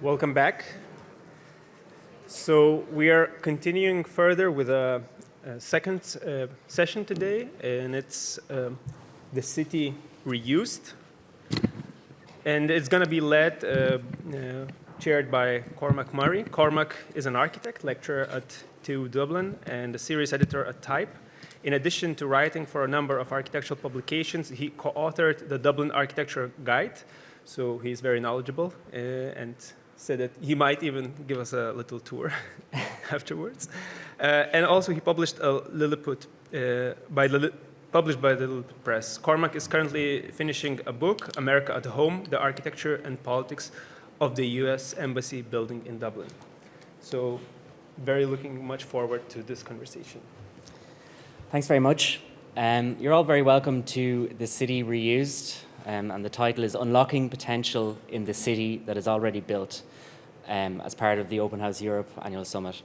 Welcome back. So we are continuing further with a second session today, and it's the city reused. And it's going to be chaired by Cormac Murray. Cormac is an architect, lecturer at TU Dublin, and a series editor at Type. In addition to writing for a number of architectural publications, he co-authored the Dublin Architecture Guide, so he's very knowledgeable and said that he might even give us a little tour afterwards. And also he published a Lilliput, published by the Lilliput Press. Cormac is currently finishing a book, America at Home, The Architecture and Politics of the US Embassy Building in Dublin. So very looking much forward to this conversation. Thanks very much. You're all very welcome to The City Reused, and the title is Unlocking Potential in the City That is Already Built, as part of the Open House Europe Annual Summit.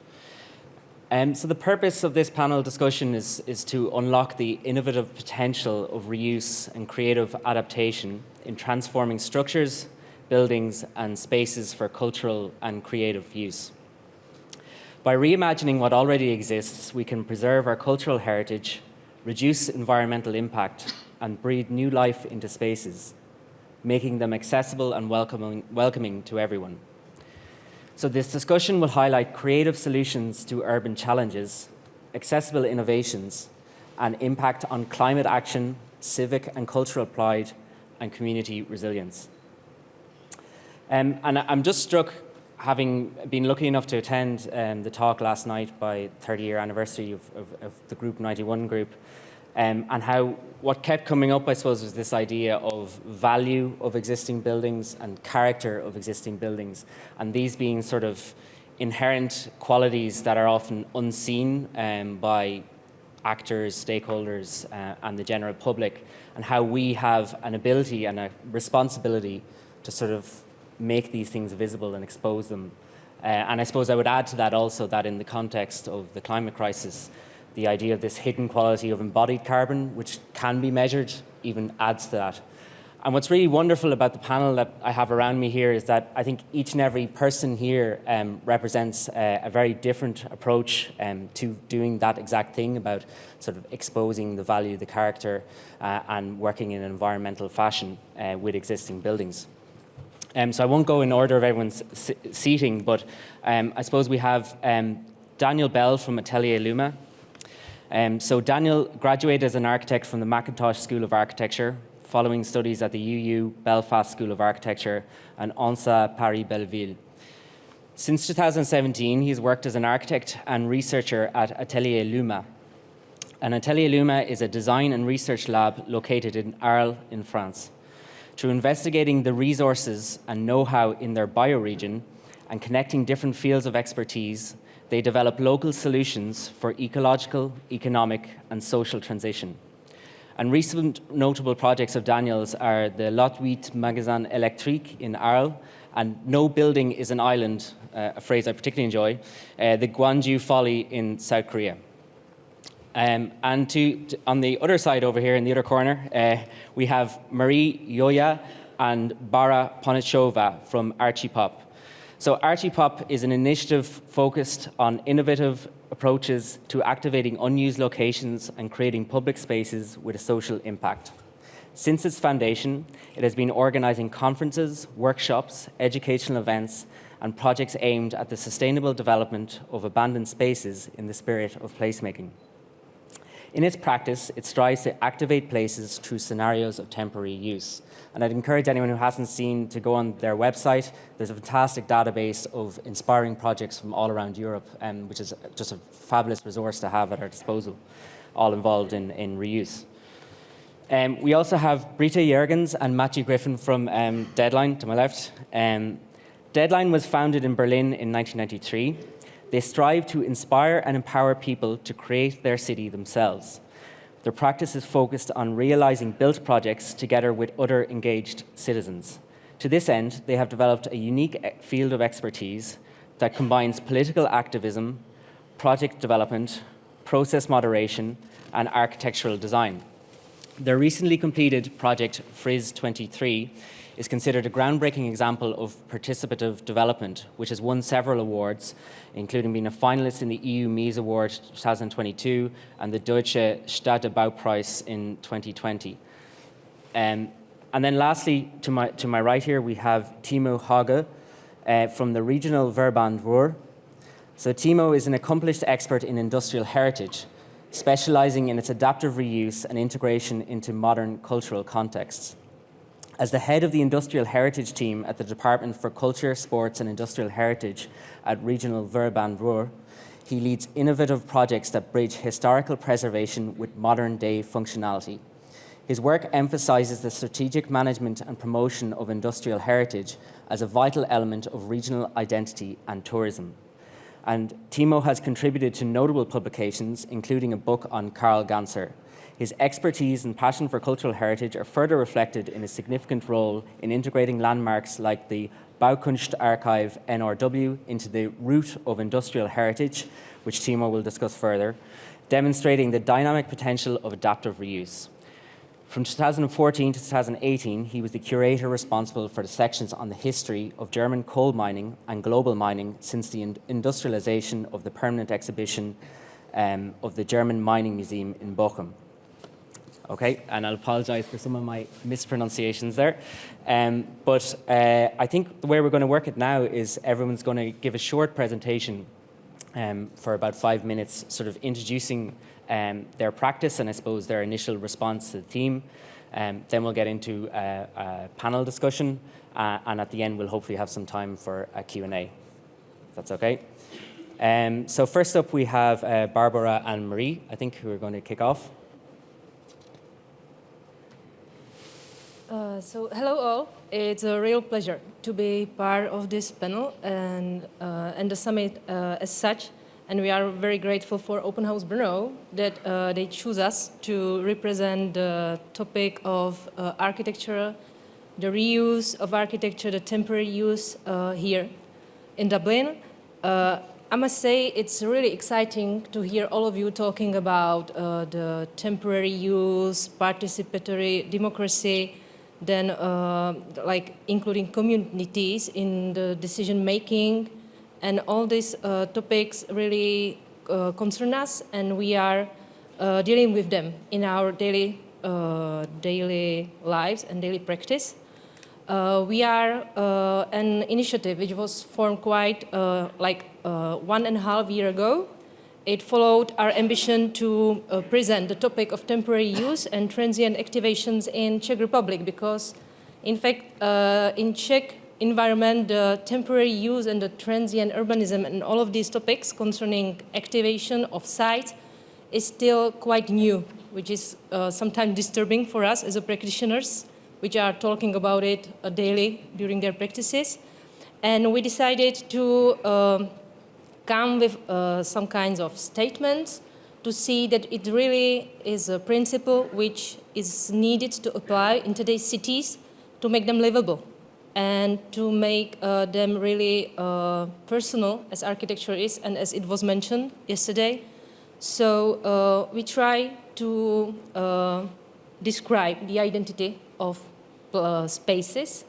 So the purpose of this panel discussion is to unlock the innovative potential of reuse and creative adaptation in transforming structures, buildings, and spaces for cultural and creative use. By reimagining what already exists, we can preserve our cultural heritage, reduce environmental impact, and breathe new life into spaces, making them accessible and welcoming to everyone. So this discussion will highlight creative solutions to urban challenges, accessible innovations, and impact on climate action, civic and cultural pride, and community resilience. And I'm just struck, having been lucky enough to attend the talk last night by 30-year anniversary of the Group 91 group, and how what kept coming up, I suppose, was this idea of value of existing buildings and character of existing buildings, and these being sort of inherent qualities that are often unseen by actors, stakeholders, and the general public, and how we have an ability and a responsibility to sort of make these things visible and expose them. And I suppose I would add to that also that in the context of the climate crisis, the idea of this hidden quality of embodied carbon, which can be measured, even adds to that. And what's really wonderful about the panel that I have around me here is that I think each and every person here represents a very different approach to doing that exact thing about sort of exposing the value, the character, and working in an environmental fashion with existing buildings. So I won't go in order of everyone's seating, but I suppose we have Daniel Bell from Atelier LUMA. So Daniel graduated as an architect from the Mackintosh School of Architecture, following studies at the UU Belfast School of Architecture and ANSA Paris Belleville. Since 2017, he's worked as an architect and researcher at Atelier LUMA. And Atelier LUMA is a design and research lab located in Arles in France. Through investigating the resources and know-how in their bioregion and connecting different fields of expertise, they develop local solutions for ecological, economic, and social transition. And recent notable projects of Daniel's are the Lot 8 Magasin Électrique in Arles and No Building is an Island, a phrase I particularly enjoy, the Gwangju Folly in South Korea. And on the other side over here in the other corner, we have Marie Joja and Barbora Ponešová from Archipop. So Archipop is an initiative focused on innovative approaches to activating unused locations and creating public spaces with a social impact. Since its foundation, it has been organizing conferences, workshops, educational events, and projects aimed at the sustainable development of abandoned spaces in the spirit of placemaking. In its practice, it strives to activate places through scenarios of temporary use. And I'd encourage anyone who hasn't seen to go on their website. There's a fantastic database of inspiring projects from all around Europe, which is just a fabulous resource to have at our disposal, all involved in reuse. We also have Britta, Jürgens, and Matthew Griffin from Deadline, to my left. Deadline was founded in Berlin in 1993. They strive to inspire and empower people to create their city themselves. Their practice is focused on realizing built projects together with other engaged citizens. To this end, they have developed a unique field of expertise that combines political activism, project development, process moderation, and architectural design. Their recently completed project, Frizz 23, is considered a groundbreaking example of participative development, which has won several awards, including being a finalist in the EU Mies Award 2022 and the Deutsche Städtebaupreis in 2020. And then lastly, to my right here, we have Timo Hauge from the Regionalverband Ruhr. So Timo is an accomplished expert in industrial heritage, specializing in its adaptive reuse and integration into modern cultural contexts. As the head of the Industrial Heritage Team at the Department for Culture, Sports and Industrial Heritage at Regionalverband Ruhr, he leads innovative projects that bridge historical preservation with modern-day functionality. His work emphasizes the strategic management and promotion of industrial heritage as a vital element of regional identity and tourism. And Timo has contributed to notable publications, including a book on Karl Ganser. His expertise and passion for cultural heritage are further reflected in his significant role in integrating landmarks like the Baukunstarchiv NRW into the root of industrial heritage, which Timo will discuss further, demonstrating the dynamic potential of adaptive reuse. From 2014 to 2018, he was the curator responsible for the sections on the history of German coal mining and global mining since the industrialization of the permanent exhibition of the German Mining Museum in Bochum. Okay, and I'll apologize for some of my mispronunciations there. But I think the way we're going to work it now is everyone's going to give a short presentation for about 5 minutes, sort of introducing their practice and I suppose their initial response to the theme. Then we'll get into a panel discussion and at the end we'll hopefully have some time for a Q&A, if that's okay. So first up we have Barbora and Marie, I think, who are going to kick off. So hello all, it's a real pleasure to be part of this panel and the summit as such. And we are very grateful for Open House Brno that they choose us to represent the topic of architecture, the reuse of architecture, the temporary use here in Dublin. I must say it's really exciting to hear all of you talking about the temporary use, participatory democracy, then like including communities in the decision making. And all these topics really concern us, and we are dealing with them in our daily lives and daily practice. We are an initiative which was formed quite 1.5 years ago. It followed our ambition to present the topic of temporary use and transient activations in Czech Republic, because in fact in Czech environment, the temporary use and the transient urbanism and all of these topics concerning activation of sites is still quite new, which is sometimes disturbing for us as a practitioners, which are talking about it daily during their practices. And we decided to come with some kinds of statements to see that it really is a principle which is needed to apply in today's cities to make them livable and to make them really personal, as architecture is, and as it was mentioned yesterday. So we try to describe the identity of spaces.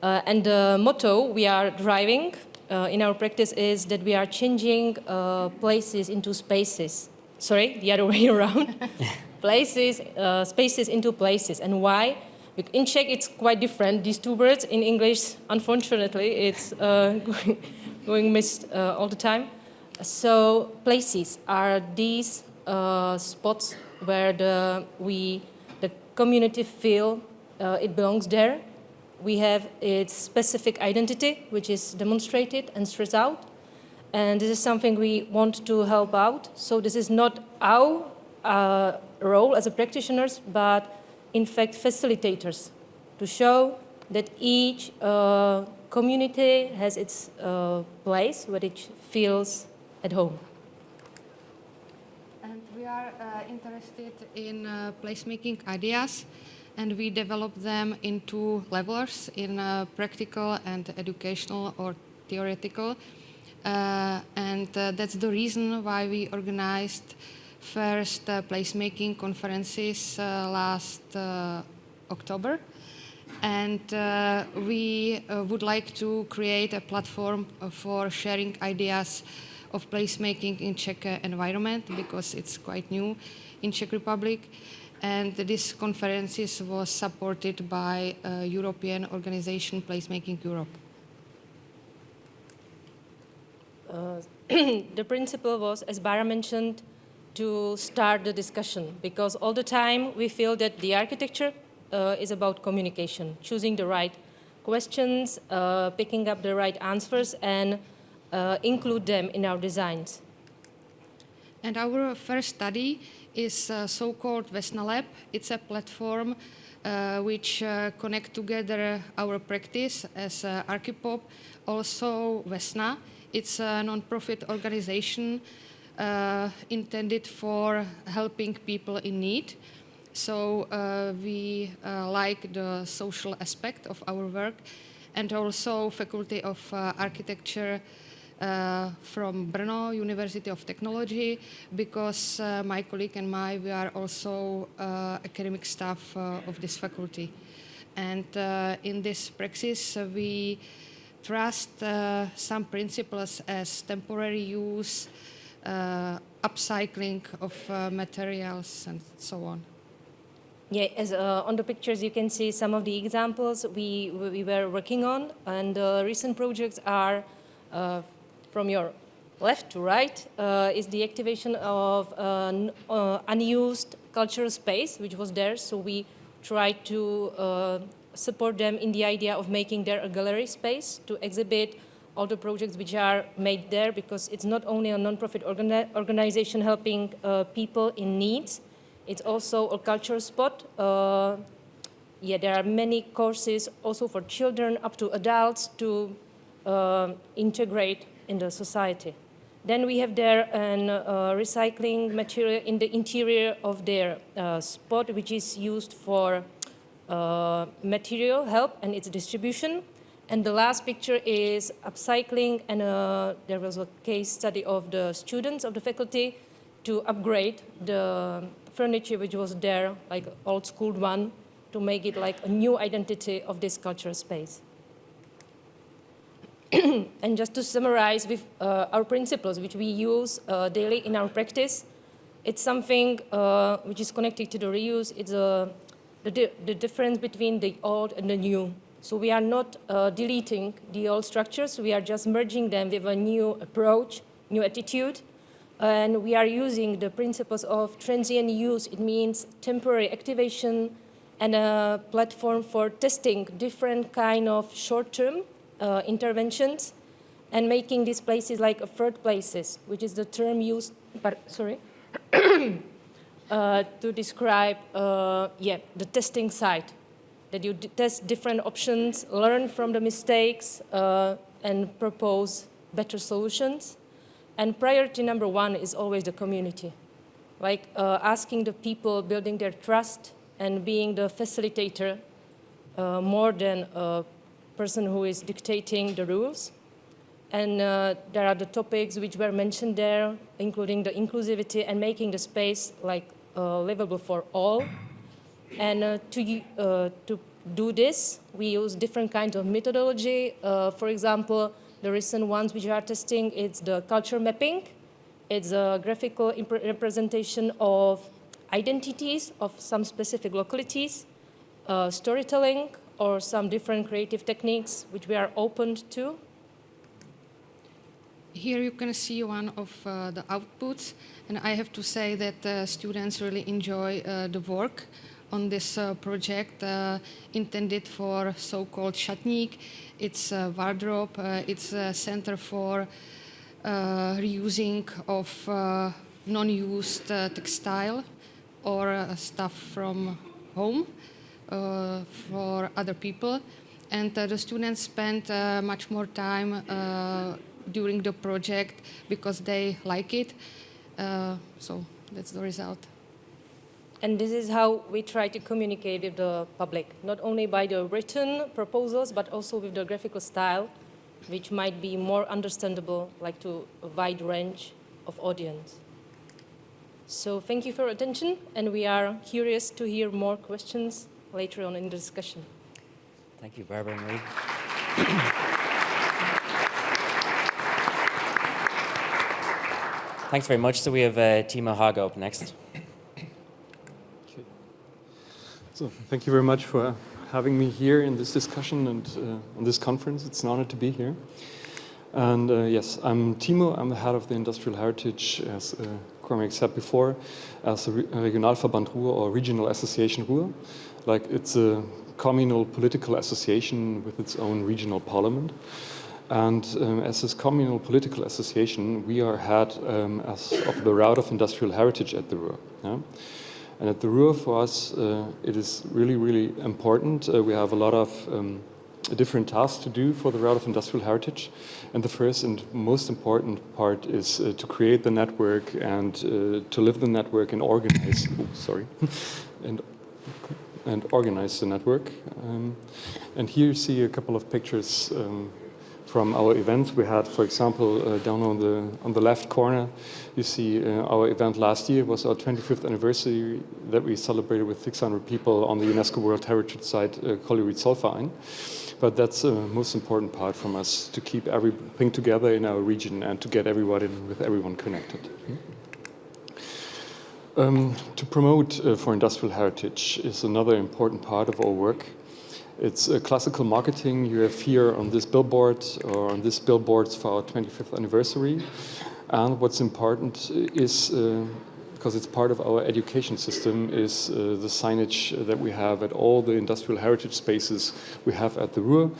And the motto we are driving in our practice is that we are changing places into spaces. Sorry, the other way around. Spaces into places. And why? In Czech, it's quite different. These two words in English, unfortunately, it's going missed all the time. So places are these spots where the community feel it belongs there. We have its specific identity, which is demonstrated and stressed out. And this is something we want to help out. So this is not our role as a practitioners, but in fact, facilitators, to show that each community has its place where it feels at home. And we are interested in placemaking ideas, and we develop them in 2 levels, in practical and educational or theoretical. And that's the reason why we organized first placemaking conferences last October. And we would like to create a platform for sharing ideas of placemaking in Czech environment, because it's quite new in Czech Republic. And this conference was supported by European organization Placemaking Europe. The principle was, as Bara mentioned, to start the discussion, because all the time we feel that the architecture is about communication, choosing the right questions, picking up the right answers, and include them in our designs. And our first study is so-called Vesna Lab. It's a platform which connect together our practice as Archipop, also Vesna. It's a non-profit organization intended for helping people in need. So we like the social aspect of our work, and also Faculty of Architecture from Brno University of Technology, because my colleague and we are also academic staff of this faculty. And in this praxis, we trust some principles as temporary use, upcycling of materials, and so on. Yeah, as on the pictures you can see some of the examples we were working on, and recent projects are from your left to right is the activation of unused cultural space which was there, so we tried to support them in the idea of making there a gallery space to exhibit all the projects which are made there, because it's not only a non-profit organization helping people in needs, it's also a cultural spot. Yeah, there are many courses also for children up to adults to integrate in the society. Then we have there an recycling material in the interior of their spot, which is used for material help and its distribution. And the last picture is upcycling, and there was a case study of the students of the faculty to upgrade the furniture which was there, like old school one, to make it like a new identity of this cultural space. And just to summarize with our principles, which we use daily in our practice, it's something which is connected to the reuse. It's the difference between the old and the new. So we are not deleting the old structures, we are just merging them with a new approach, new attitude. And we are using the principles of transient use. It means temporary activation and a platform for testing different kind of short-term interventions and making these places like a third places, which is the term used, to describe the testing site, that you test different options, learn from the mistakes, and propose better solutions. And priority number one is always the community, like asking the people, building their trust, and being the facilitator more than a person who is dictating the rules. And there are the topics which were mentioned there, including the inclusivity and making the space like livable for all. And to do this, we use different kinds of methodology. For example, the recent ones which we are testing, it's the culture mapping. It's a graphical representation of identities of some specific localities, storytelling, or some different creative techniques which we are open to. Here you can see one of the outputs, and I have to say that students really enjoy the work on this project intended for so-called šatník. It's a wardrobe, it's a center for reusing of non-used textile or stuff from home for other people. And the students spend much more time during the project because they like it. So that's the result. And this is how we try to communicate with the public, not only by the written proposals, but also with the graphical style, which might be more understandable, like to a wide range of audience. So thank you for your attention, and we are curious to hear more questions later on in the discussion. Thank you, Barbara and Marie. Thanks very much. So we have Timo Hauge up next. Okay. So thank you very much for having me here in this discussion and on this conference. It's an honor to be here. And yes, I'm Timo. I'm the head of the Industrial Heritage, as Cormac said before, as a Regionalverband Ruhr, or Regional Association Ruhr. Like, it's a communal political association with its own regional parliament. And as this communal political association, we are head of the route of industrial heritage at the Ruhr. Yeah? And at the Ruhr, for us, it is really, really important. We have a lot of different tasks to do for the route of industrial heritage. And the first and most important part is to create the network and to live the network and organize. And organize the network. And here you see a couple of pictures from our events. We had, for example, down on the left corner, you see our event last year was our 25th anniversary that we celebrated with 600 people on the UNESCO World Heritage Site, Colliery-Zollverein. But that's the most important part from us, to keep everything together in our region and to get everybody with everyone connected. To promote for industrial heritage is another important part of our work. It's classical marketing. You have here on this billboard, or on this billboards for our 25th anniversary. And what's important is, because it's part of our education system, is the signage that we have at all the industrial heritage spaces we have at the Ruhr.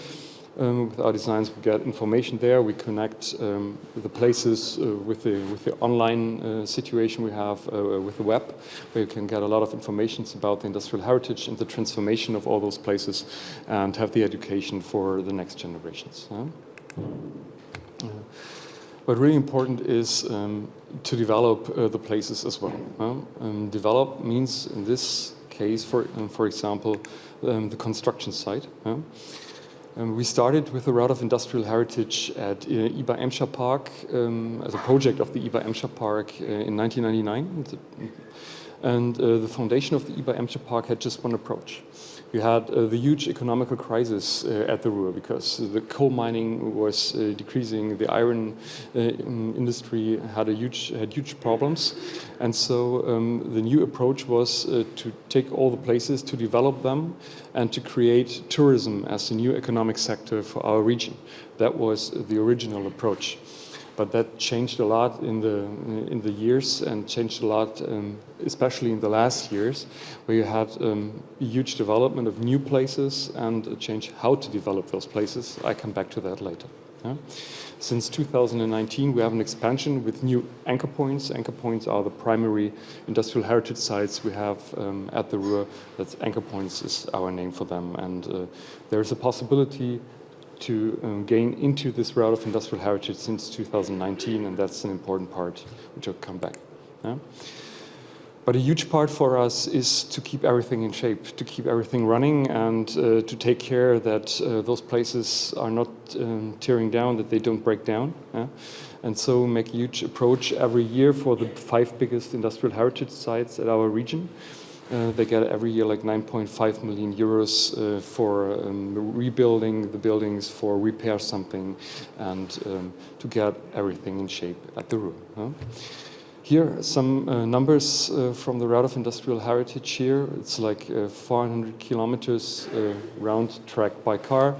With our designs, we get information there. We connect the places with the online situation we have with the web, where you can get a lot of information about the industrial heritage and the transformation of all those places, and have the education for the next generations. What really important is to develop the places as well. Develop means, in this case, for example, the construction site. We started with the route of industrial heritage at IBA Emscher Park as a project of the IBA Emscher Park in 1999. And the foundation of the IBA Emscher Park had just one approach. We had the huge economical crisis at the Ruhr, because the coal mining was decreasing, the iron industry had huge problems, and so the new approach was to take all the places, to develop them, and to create tourism as a new economic sector for our region. That was the original approach. But that changed a lot in the years, and changed a lot, especially in the last years, where you had a huge development of new places and a change how to develop those places. I come back to that later. Yeah? Since 2019, we have an expansion with new anchor points. Anchor points are the primary industrial heritage sites we have at the Ruhr. That's anchor points is our name for them, and there is a possibility to gain into this route of industrial heritage since 2019, and that's an important part, which I'll come back. Yeah? But a huge part for us is to keep everything in shape, to keep everything running, and to take care that those places are not tearing down, that they don't break down. Yeah? And so make a huge approach every year for the 5 biggest industrial heritage sites at our region. They get every year like 9.5 million euros for rebuilding the buildings, for repair something, and to get everything in shape at the Ruhr. Here are some numbers from the route of industrial heritage here. It's like 400 kilometers round track by car,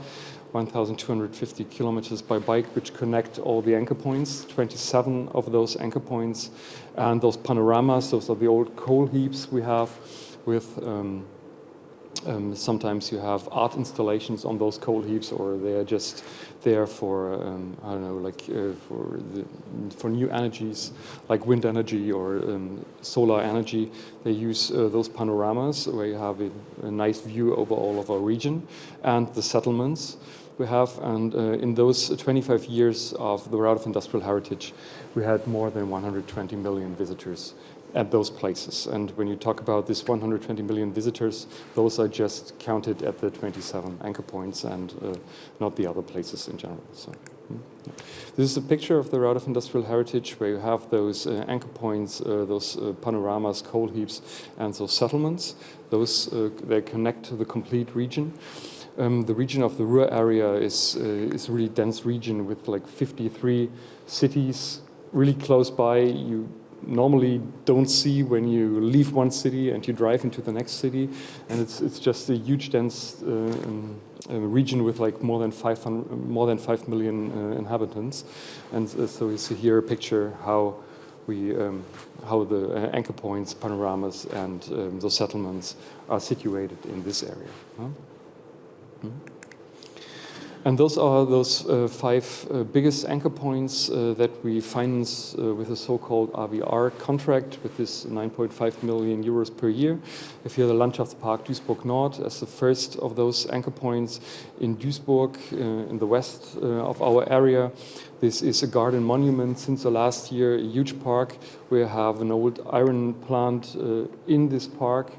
1,250 kilometers by bike, which connect all the anchor points, 27 of those anchor points. And those panoramas, those are the old coal heaps we have with, sometimes you have art installations on those coal heaps, or they are just there for, I don't know, like for new energies, like wind energy or solar energy. They use those panoramas where you have a nice view over all of our region, and the settlements we have. And in those 25 years of the route of industrial heritage, we had more than 120 million visitors at those places. And when you talk about this 120 million visitors, those are just counted at the 27 anchor points, and not the other places in general. So, this is a picture of the route of industrial heritage, where you have those anchor points, those panoramas, coal heaps, and those settlements. Those they connect to the complete region. The region of the Ruhr area is a really dense region with like 53 cities really close by. You normally don't see when you leave one city and you drive into the next city, and it's just a huge dense region with like more than 5 million inhabitants. And so you see here a picture how the anchor points, panoramas, and those settlements are situated in this area. Huh? And those are those 5 biggest anchor points that we finance with a so-called AVR contract with this 9.5 million euros per year. If you have the Landschaftspark Duisburg Nord as the first of those anchor points in Duisburg, in the west of our area. This is a garden monument since the last year, a huge park. We have an old iron plant in this park.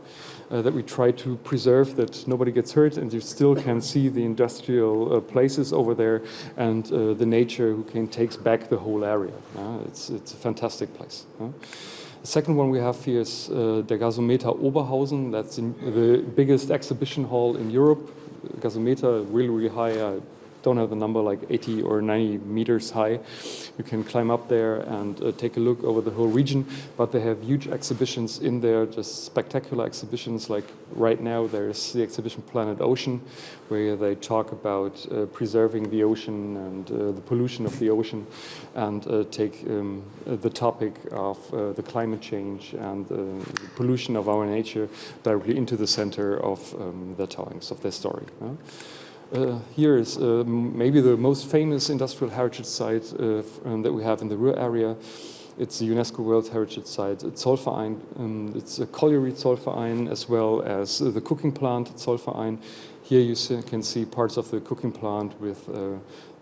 That we try to preserve, that nobody gets hurt, and you still can see the industrial places over there, and the nature who takes back the whole area. It's a fantastic place. The second one we have here is der Gasometer Oberhausen. That's the biggest exhibition hall in Europe. Gasometer, really, really high. Don't have the number, like 80 or 90 meters high. You can climb up there and take a look over the whole region, but they have huge exhibitions in there, just spectacular exhibitions. Like right now there's the exhibition Planet Ocean, where they talk about preserving the ocean and the pollution of the ocean, and take the topic of the climate change and the pollution of our nature directly into the center of their tellings, of their story. Here is maybe the most famous industrial heritage site that we have in the Ruhr area. It's the UNESCO World Heritage Site. It's Zollverein. It's a colliery Zollverein, as well as the cooking plant at Zollverein. Here you can see parts of the cooking plant with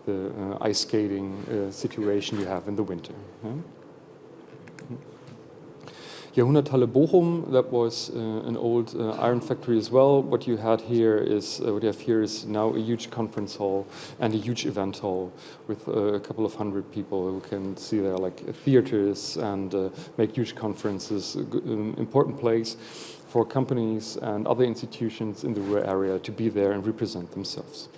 the ice skating situation you have in the winter. Jahrhunderthalle Bochum, that was an old iron factory as well. What you have here is now a huge conference hall and a huge event hall with a couple of hundred people who can see there, like theaters and make huge conferences. Important place for companies and other institutions in the Ruhr area to be there and represent themselves.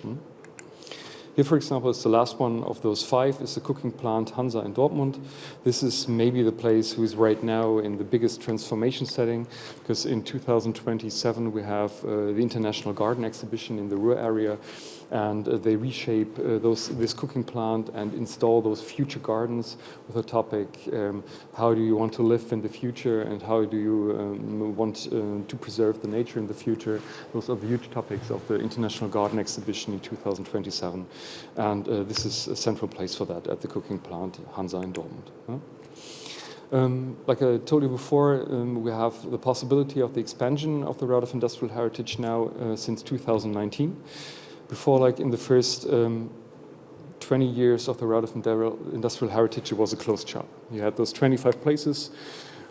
Here, for example, is the last one of those 5, is the cooking plant Hansa in Dortmund. This is maybe the place who is right now in the biggest transformation setting, because in 2027 we have the International Garden Exhibition in the Ruhr area, and they reshape this cooking plant and install those future gardens with a topic, how do you want to live in the future, and how do you want to preserve the nature in the future. Those are the huge topics of the International Garden Exhibition in 2027. And this is a central place for that at the cooking plant Hansa in Dortmund. Like I told you before, we have the possibility of the expansion of the route of industrial heritage now since 2019. Before, like in the first 20 years of the route of industrial heritage, it was a closed shop. You had those 25 places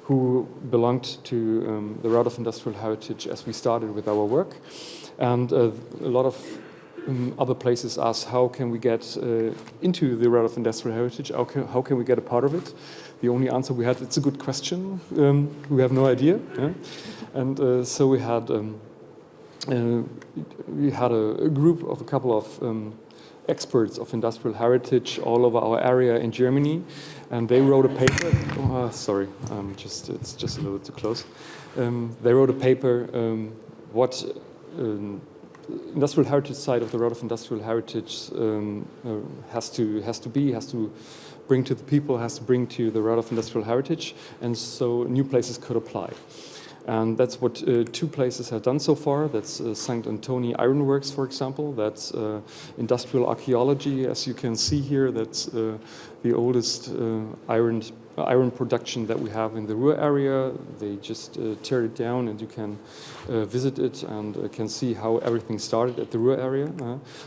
who belonged to the route of industrial heritage as we started with our work. And a lot of other places ask, how can we get into the route of industrial heritage? How can we get a part of it? The only answer we had, it's a good question. We have no idea. Yeah? And so we had a group of a couple of experts of industrial heritage all over our area in Germany, and they wrote a paper. Oh, sorry, it's just a little too close. They wrote a paper. What industrial heritage side of the route of industrial heritage has to bring to the people, has to bring to the route of industrial heritage, and so new places could apply. And that's what 2 places have done so far. That's St. Antoni Ironworks, for example. That's industrial archaeology, as you can see here. That's the oldest iron production that we have in the Ruhr area. They just tear it down, and you can visit it and can see how everything started at the Ruhr area.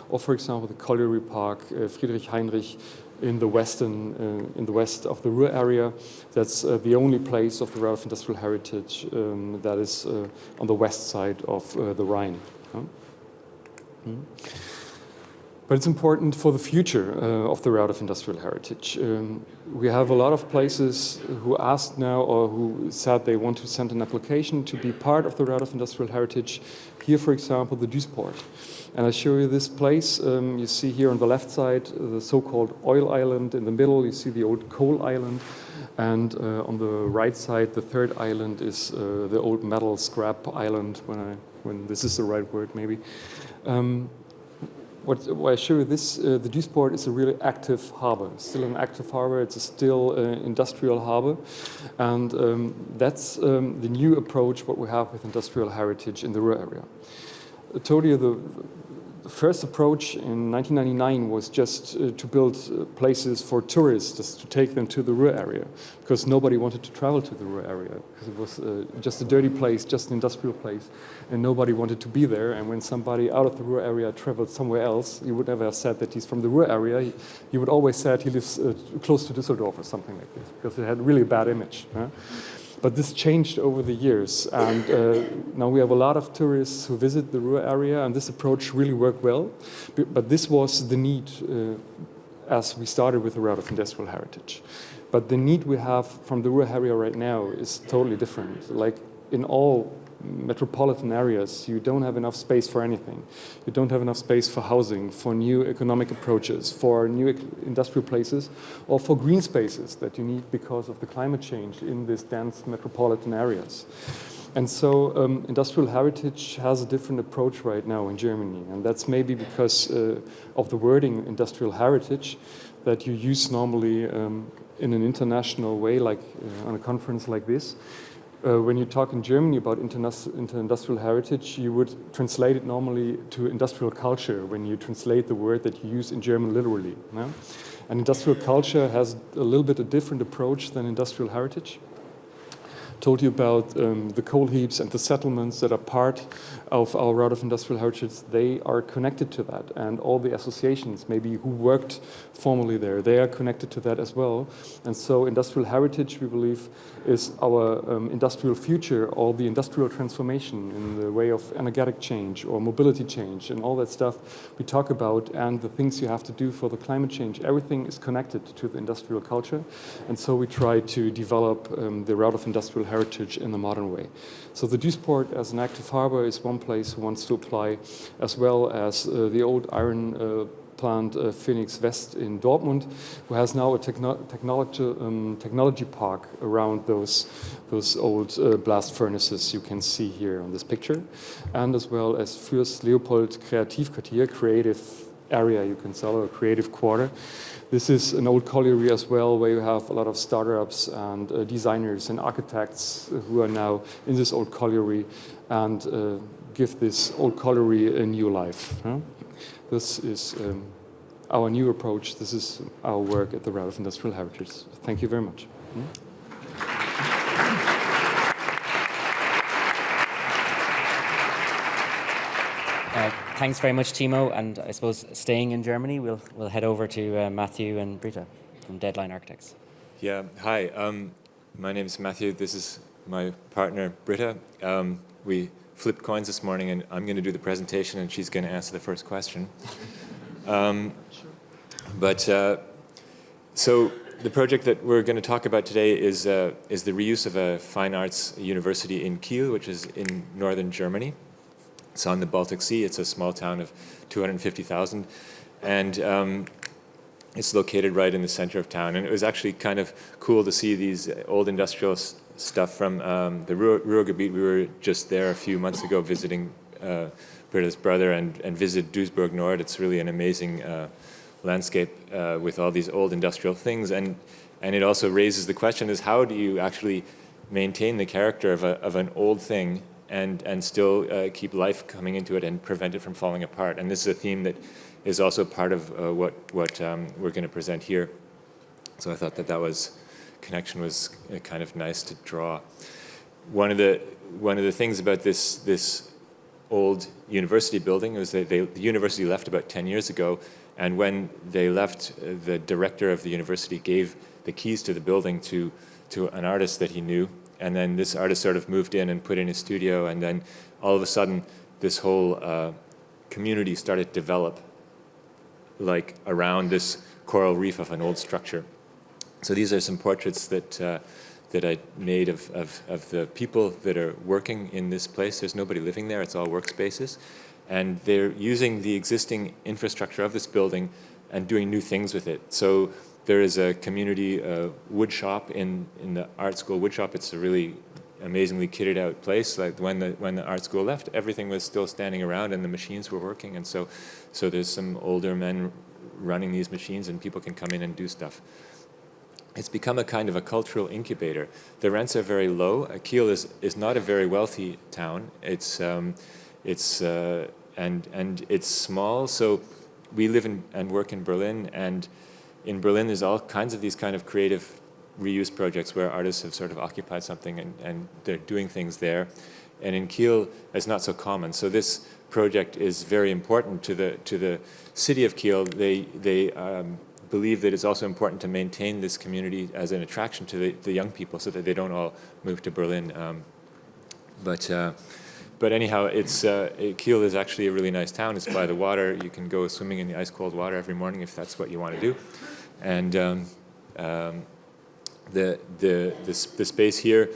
Or, for example, the colliery park Friedrich Heinrich in the west of the Ruhr area. That's the only place of the route of industrial heritage that is on the west side of the Rhine. But it's important for the future of the route of industrial heritage. We have a lot of places who asked now or who said they want to send an application to be part of the route of industrial heritage. Here, for example, the Duisport. And I show you this place. You see here on the left side the so-called oil island. In the middle, you see the old coal island. And on the right side, the third island is the old metal scrap island, when this is the right word, maybe. What I show you this, the Duisport is a really active harbor, still an active harbor. It's a still industrial harbor, and that's the new approach what we have with industrial heritage in the Ruhr area. I told you the first approach in 1999 was just to build places for tourists, just to take them to the Ruhr area, because nobody wanted to travel to the Ruhr area, because it was just a dirty place, just an industrial place, and nobody wanted to be there. And when somebody out of the Ruhr area traveled somewhere else, you would never have said that he's from the Ruhr area. You would always say he lives close to Düsseldorf or something like this, because it had really a bad image. But this changed over the years, and now we have a lot of tourists who visit the Ruhr area, and this approach really worked well. But this was the need as we started with the route of industrial heritage. But the need we have from the Ruhr area right now is totally different. Like in all metropolitan areas, you don't have enough space for anything. You don't have enough space for housing, for new economic approaches, for new industrial places, or for green spaces that you need because of the climate change in these dense metropolitan areas. And so industrial heritage has a different approach right now in Germany, and that's maybe because of the wording industrial heritage that you use normally in an international way, like on a conference like this. When you talk in Germany about industrial heritage, you would translate it normally to industrial culture when you translate the word that you use in German literally. No? And industrial culture has a little bit a different approach than industrial heritage. Told you about the coal heaps and the settlements that are part of our route of industrial heritage. They are connected to that, and all the associations maybe who worked formerly there, they are connected to that as well. And so industrial heritage, we believe, is our industrial future, or the industrial transformation in the way of energetic change or mobility change and all that stuff we talk about, and the things you have to do for the climate change. Everything is connected to the industrial culture, and so we try to develop the route of industrial heritage in the modern way. So the Duisport as an active harbor is one place who wants to apply, as well as the old iron plant Phoenix West in Dortmund, who has now a technology park around those old blast furnaces you can see here on this picture, and as well as Fürst Leopold Kreativquartier, creative area you can sell, or creative quarter. This is an old colliery as well, where you have a lot of startups and designers and architects who are now in this old colliery and give this old colliery a new life. This is our new approach. This is our work at the Route of Industrial Heritage. Thank you very much. Thanks very much, Timo. And I suppose staying in Germany, we'll head over to Matthew and Britta from Deadline Architects. Yeah, hi. My name is Matthew. This is my partner, Britta. We flipped coins this morning, and I'm going to do the presentation, and she's going to answer the first question. So the project that we're going to talk about today is the reuse of a fine arts university in Kiel, which is in northern Germany. It's on the Baltic Sea. It's a small town of 250,000, and it's located right in the center of town. And it was actually kind of cool to see these old industrial stuff from the Ruhrgebiet. We were just there a few months ago visiting Britta's brother and visited Duisburg Nord. It's really an amazing landscape with all these old industrial things. And it also raises the question is, how do you actually maintain the character of an old thing and still keep life coming into it and prevent it from falling apart? And this is a theme that is also part of what we're going to present here. So I thought that connection was kind of nice to draw. One of the things about this old university building was that the university left about 10 years ago, and when they left, the director of the university gave the keys to the building to an artist that he knew. And then this artist sort of moved in and put in his studio, and then all of a sudden this whole community started to develop like around this coral reef of an old structure. So these are some portraits that I made of the people that are working in this place. There's nobody living there, it's all workspaces. And they're using the existing infrastructure of this building and doing new things with it. So there is a community wood shop in the art school wood shop. It's a really amazingly kitted out place. Like when the art school left, everything was still standing around and the machines were working. And so there's some older men running these machines and people can come in and do stuff. It's become a kind of a cultural incubator. The rents are very low. Kiel is not a very wealthy town. It's small. So we live and work in Berlin, and in Berlin there's all kinds of these kind of creative reuse projects where artists have sort of occupied something and they're doing things there. And in Kiel, it's not so common. So this project is very important to the city of Kiel. They believe that it's also important to maintain this community as an attraction to the young people so that they don't all move to Berlin. But anyhow, Kiel is actually a really nice town. It's by the water. You can go swimming in the ice-cold water every morning if that's what you want to do. And the space here,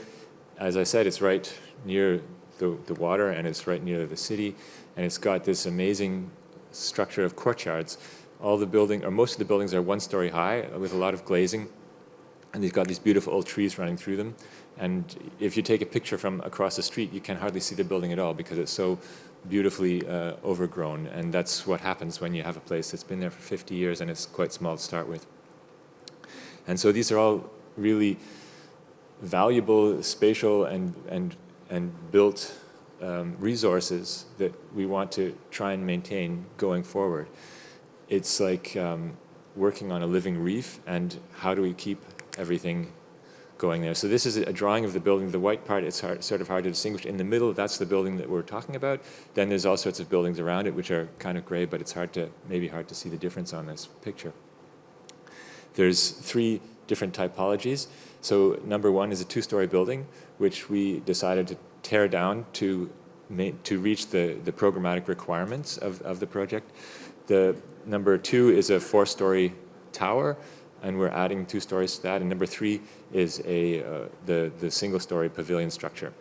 as I said, it's right near the water and it's right near the city. And it's got this amazing structure of courtyards. All the building, or most of the buildings are 1 story high with a lot of glazing. And they've got these beautiful old trees running through them. And if you take a picture from across the street, you can hardly see the building at all because it's so beautifully overgrown. And that's what happens when you have a place that's been there for 50 years and it's quite small to start with. And so these are all really valuable spatial and built resources that we want to try and maintain going forward. It's like working on a living reef, and how do we keep everything going there? So this is a drawing of the building. The white part, it's sort of hard to distinguish. In the middle, that's the building that we're talking about. Then there's all sorts of buildings around it, which are kind of gray, but it's maybe hard to see the difference on this picture. There's 3 different typologies. So number 1 is a 2-story building, which we decided to tear down to reach the programmatic requirements of the project. The number 2 is a 4-story tower, and we're adding 2 stories to that. And number 3 is the single-story pavilion structure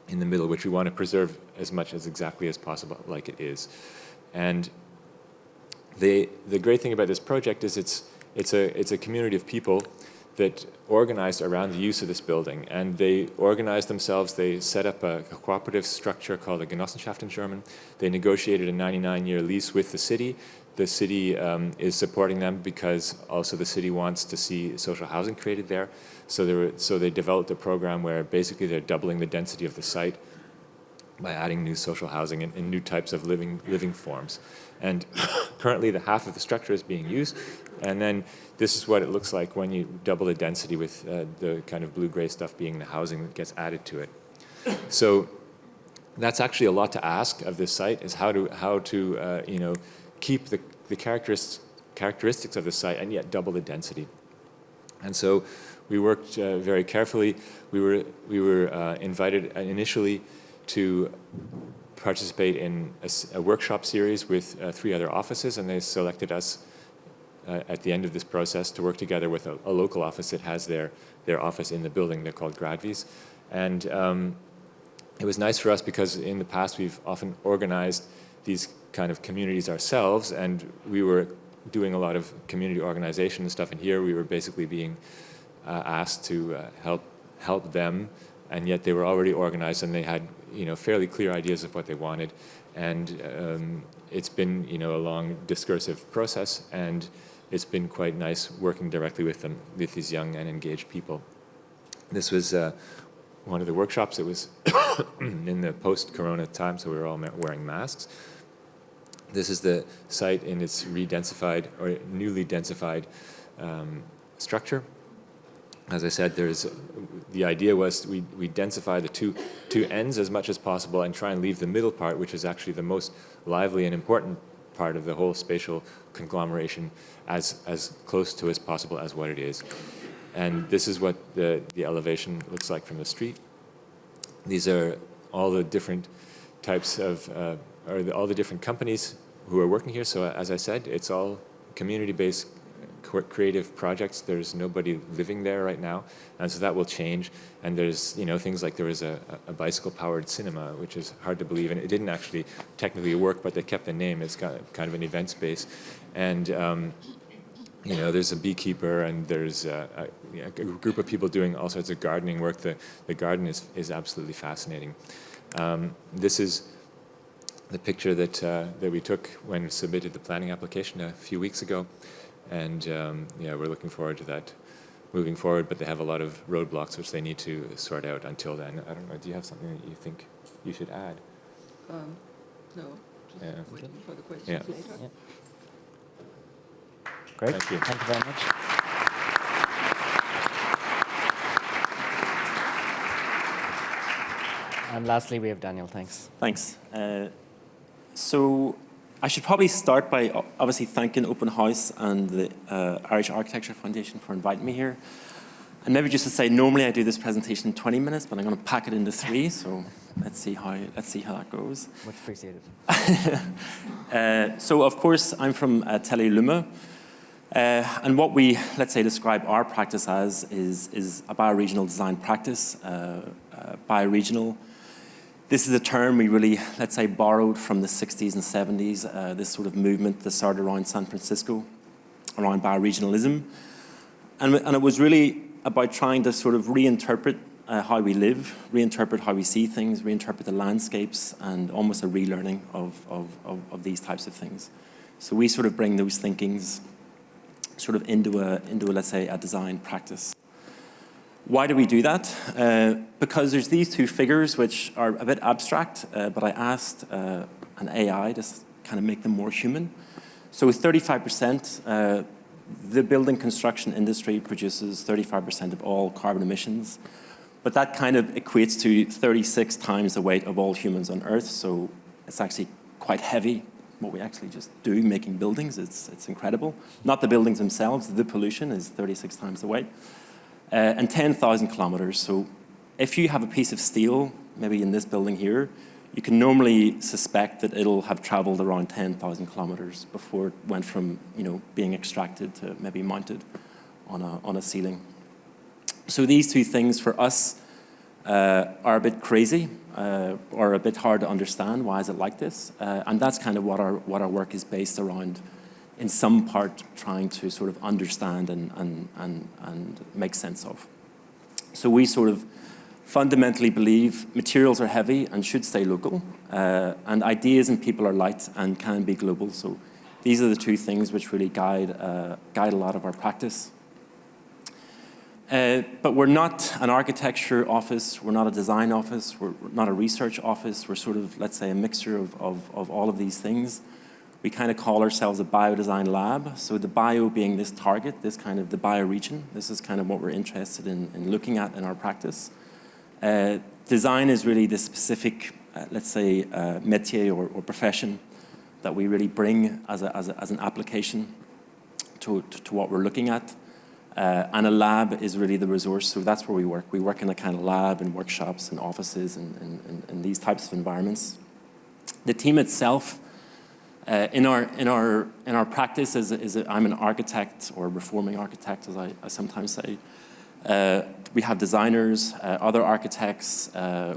in the middle, which we want to preserve as much as exactly as possible, like it is. And the great thing about this project is it's a community of people that organized around the use of this building, and they organized themselves. They set up a cooperative structure called a Genossenschaft in German. They negotiated a 99-year lease with the city. The city is supporting them because also the city wants to see social housing created there. So they developed a program where basically they're doubling the density of the site by adding new social housing and new types of living forms. And currently the half of the structure is being used, and then this is what it looks like when you double the density with the kind of blue-gray stuff being the housing that gets added to it. So that's actually a lot to ask of this site, is how to keep the characteristics of the site and yet double the density. And so we worked very carefully. We were invited initially to participate in a workshop series with 3 other offices, and they selected us at the end of this process to work together with a local office that has their office in the building. They're called Gradvies. And it was nice for us because in the past we've often organized these kind of communities ourselves, and we were doing a lot of community organization and stuff, and here we were basically being asked to help them, and yet they were already organized and they had fairly clear ideas of what they wanted. And it's been a long discursive process, and it's been quite nice working directly with them, with these young and engaged people. This was one of the workshops. It was in the post-corona time, so we were all wearing masks. This is the site in its re-densified or newly densified structure. As I said, the idea was we densify the two ends as much as possible and try and leave the middle part, which is actually the most lively and important part of the whole spatial conglomeration, as close to as possible as what it is. And this is what the elevation looks like from the street. These are all the different types of, all the different companies who are working here. So as I said, it's all community-based creative projects. There's nobody living there right now, and so that will change. And there's things like there was a bicycle-powered cinema, which is hard to believe, and it didn't actually technically work, but they kept the name. It's got kind of an event space, and there's a beekeeper, and there's a group of people doing all sorts of gardening work. The garden is absolutely fascinating. This is the picture that we took when we submitted the planning application a few weeks ago. And we're looking forward to that moving forward, but they have a lot of roadblocks which they need to sort out until then. I don't know, do you have something that you think you should add? No, just waiting for the questions later. Yeah. Great, Thank you. Thank you very much. And lastly, we have Daniel, thanks. Thanks. So I should probably start by obviously thanking Open House and the Irish Architecture Foundation for inviting me here. And maybe just to say, normally I do this presentation in 20 minutes, but I'm going to pack it into 3. So let's see how that goes. Much appreciated. So of course I'm from Atelier LUMA, and what we describe our practice as is a bioregional design practice. Bioregional. This is a term we really, borrowed from the 60s and 70s, this sort of movement that started around San Francisco, around bioregionalism. And it was really about trying to sort of reinterpret how we live, reinterpret how we see things, reinterpret the landscapes, and almost a relearning of these types of things. So we sort of bring those thinkings sort of into a design practice. Why do we that? Because there's these two figures which are a bit abstract, but I asked an AI to kind of make them more human. So with 35%, the building construction industry produces 35% of all carbon emissions, but that kind of equates to 36 times the weight of all humans on Earth, so it's actually quite heavy, what we actually just do making buildings. It's incredible. Not the buildings themselves, the pollution is 36 times the weight. And 10,000 kilometers. So if you have a piece of steel, maybe in this building here, you can normally suspect that it'll have traveled around 10,000 kilometers before it went from being extracted to maybe mounted on a ceiling. So these two things for us are a bit crazy or a bit hard to understand. Why is it like this? And that's kind of what our work is based around, in some part trying to sort of understand and make sense of. So we sort of fundamentally believe materials are heavy and should stay local, and ideas and people are light and can be global. So these are the two things which really guide a lot of our practice. But we're not an architecture office, we're not a design office, we're not a research office, we're sort of, a mixture of all of these things. We kind of call ourselves a biodesign lab. So the bio being this target, this kind of the bioregion. This is kind of what we're interested in looking at in our practice. Design is really the specific, métier or profession that we really bring as an application to what we're looking at. And a lab is really the resource, so that's where we work. We work in a kind of lab and workshops and offices and these types of environments. The team itself, in our practice, I'm an architect or reforming architect, as I sometimes say. We have designers, other architects,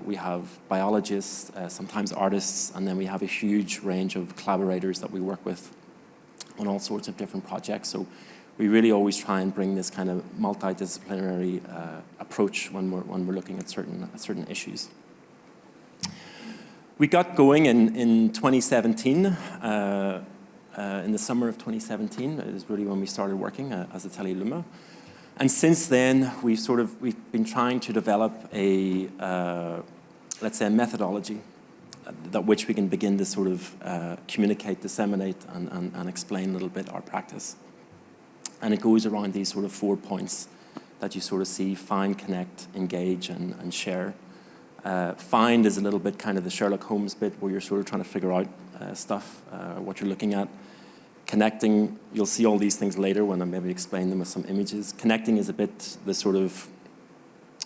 we have biologists, sometimes artists, and then we have a huge range of collaborators that we work with on all sorts of different projects. So we really always try and bring this kind of multidisciplinary approach when we're looking at certain issues. We got going in 2017, in the summer of 2017 is really when we started working as Atelier LUMA. And since then, we've been trying to develop a methodology that which we can begin to sort of communicate, disseminate, and explain a little bit our practice. And it goes around these sort of 4 points that you sort of see: find, connect, engage, and share. Find is a little bit kind of the Sherlock Holmes bit where you're sort of trying to figure out stuff, what you're looking at. Connecting, you'll see all these things later when I maybe explain them with some images. Connecting is a bit the sort of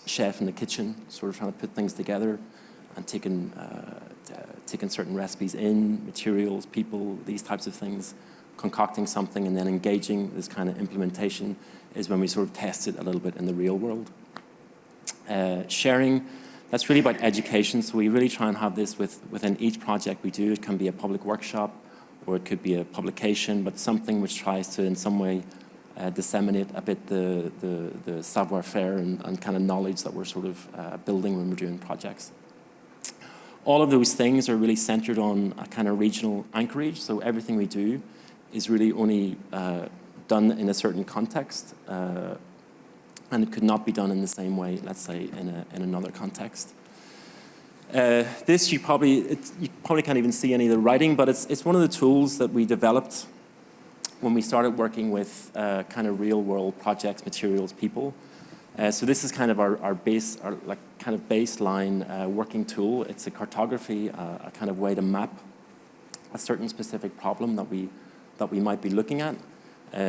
chef in the kitchen, sort of trying to put things together and taking certain recipes in, materials, people, these types of things, concocting something and then engaging this kind of implementation is when we sort of test it a little bit in the real world. Sharing, that's really about education. So we really try and have this within each project we do. It can be a public workshop, or it could be a publication, but something which tries to in some way disseminate a bit the savoir-faire and kind of knowledge that we're sort of building when we're doing projects. All of those things are really centered on a kind of regional anchorage. So everything we do is really only done in a certain context, and it could not be done in the same way, let's say, in another context. This you probably can't even see any of the writing, but it's one of the tools that we developed when we started working with kind of real-world projects, materials, people. So this is kind of our kind of baseline working tool. It's a cartography, a kind of way to map a certain specific problem that we might be looking at.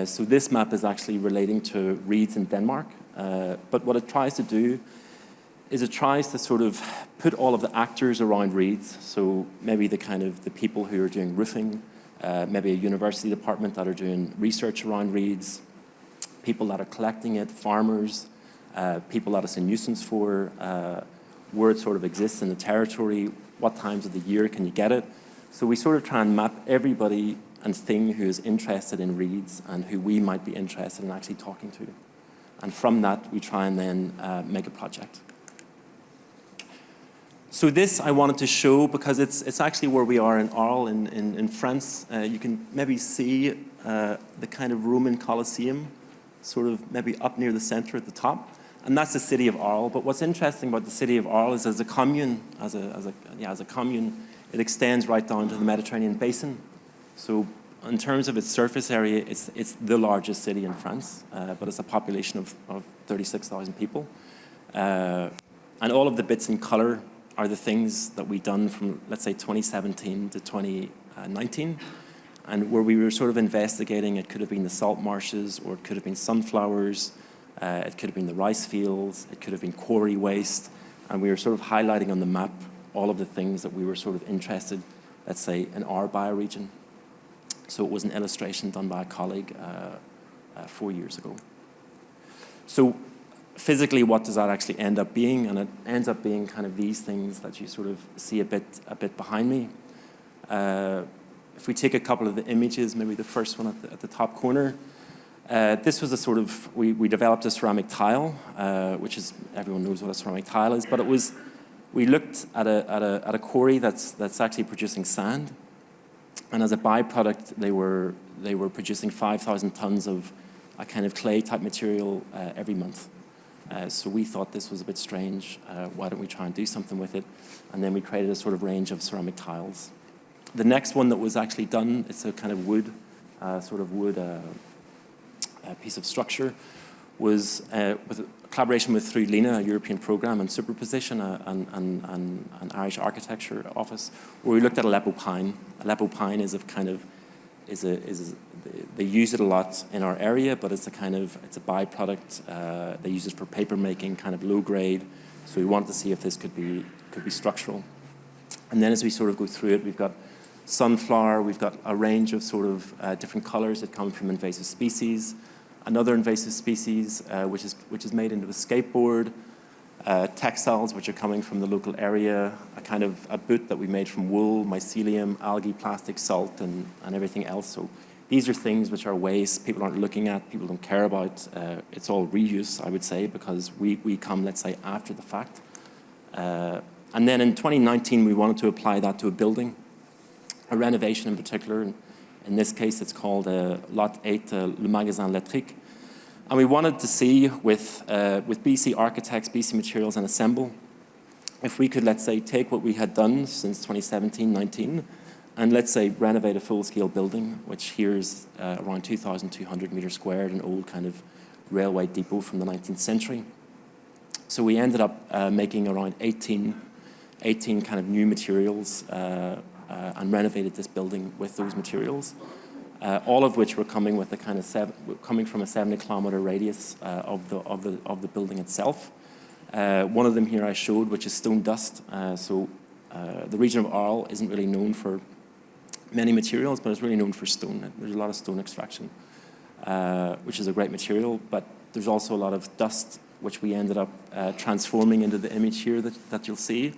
So this map is actually relating to reeds in Denmark. But what it tries to do is it tries to sort of put all of the actors around reeds. So maybe the people who are doing roofing, maybe a university department that are doing research around reeds, people that are collecting it, farmers, people that it's a nuisance for, where it sort of exists in the territory, what times of the year can you get it. So we sort of try and map everybody and thing who is interested in reeds and who we might be interested in actually talking to. And from that, we try and then make a project. So this I wanted to show because it's actually where we are in Arles in France. You can maybe see the kind of Roman Colosseum, sort of maybe up near the center at the top. And that's the city of Arles. But what's interesting about the city of Arles is as a commune, it extends right down to the Mediterranean basin. So in terms of its surface area, it's the largest city in France, but it's a population of 36,000 people. And all of the bits in color are the things that we've done from, let's say, 2017 to 2019. And where we were sort of investigating, it could have been the salt marshes, or it could have been sunflowers, it could have been the rice fields, it could have been quarry waste. And we were sort of highlighting on the map all of the things that we were sort of interested, let's say, in our bioregion. So it was an illustration done by a colleague 4 years ago. So physically, what does that actually end up being? And it ends up being kind of these things that you sort of see a bit behind me. If we take a couple of the images, maybe the first one at the top corner, this was a sort of, we developed a ceramic tile, which is, everyone knows what a ceramic tile is, but we looked at a quarry that's actually producing sand. And as a byproduct, they were producing 5,000 tons of a kind of clay type material every month. So we thought this was a bit strange. Why don't we try and do something with it? And then we created a sort of range of ceramic tiles. The next one that was actually done, it's a kind of wood piece of structure, was with a collaboration with through LINA, a European program, and Superposition, an Irish architecture office, where we looked at Aleppo pine. Aleppo pine is they use it a lot in our area, but it's a byproduct. They use it for paper making, kind of low grade. So we wanted to see if this could be structural. And then as we sort of go through it, we've got sunflower, we've got a range of sort of different colors that come from invasive species. Another invasive species, which is made into a skateboard, textiles which are coming from the local area, a boot that we made from wool, mycelium, algae, plastic, salt, and everything else. So these are things which are waste people aren't looking at, people don't care about. It's all reuse, I would say, because we come, let's say, after the fact. And then in 2019, we wanted to apply that to a building, a renovation in particular. In this case, it's called Lot 8, Le Magasin Lettrique. And we wanted to see with BC Architects, BC Materials and Assemble, if we could, let's say, take what we had done since 2017-19 and, let's say, renovate a full-scale building, which here is around 2,200 meters squared, an old kind of railway depot from the 19th century. So we ended up making around 18 kind of new materials and renovated this building with those materials, all of which were coming with coming from a 70-kilometer radius of the building itself. One of them here I showed, which is stone dust. The region of Arles isn't really known for many materials, but it's really known for stone. There's a lot of stone extraction, which is a great material, but there's also a lot of dust, which we ended up transforming into the image here that you'll see,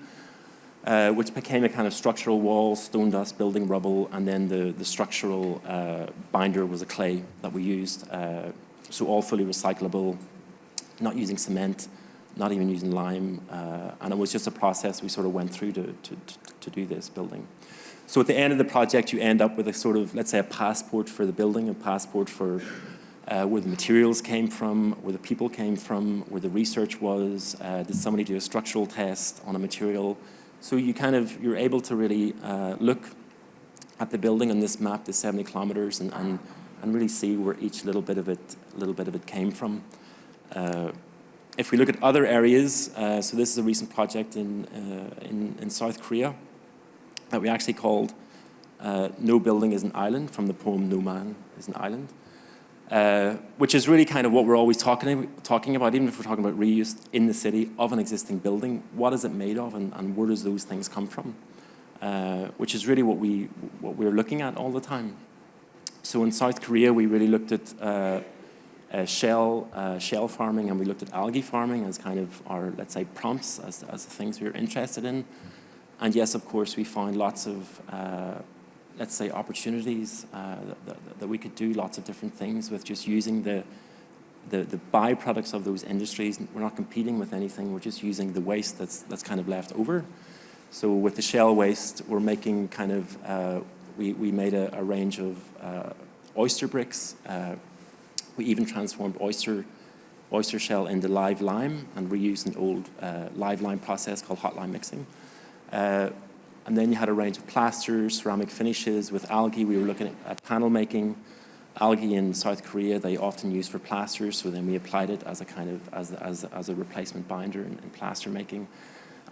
which became a kind of structural wall, stone dust, building rubble, and then the structural binder was a clay that we used. So all fully recyclable, not using cement, not even using lime, and it was just a process we sort of went through to do this building. So at the end of the project, you end up with a sort of, let's say, a passport for the building, a passport for where the materials came from, where the people came from, where the research was, did somebody do a structural test on a material. So you're able to really look at the building on this map, the 70 kilometers, and really see where each little bit of it came from. If we look at other areas, so this is a recent project in South Korea that we actually called No Building is an Island, from the poem No Man is an Island, which is really kind of what we're always talking about, even if we're talking about reuse in the city of an existing building. What is it made of, and where does those things come from? Which is really what we're looking at all the time. So in South Korea, we really looked at shell farming, and we looked at algae farming as kind of our, let's say, prompts as the things we were interested in. And yes, of course, we found lots of, let's say, opportunities that we could do lots of different things with just using the byproducts of those industries. We're not competing with anything. We're just using the waste that's kind of left over. So with the shell waste, we're making kind of, we made a range of oyster bricks. We even transformed oyster shell into live lime, and reused an old live lime process called hot lime mixing. And then you had a range of plasters, ceramic finishes. With algae, we were looking at panel making. Algae in South Korea, they often use for plasters, so then we applied it as a kind of as a replacement binder in plaster making.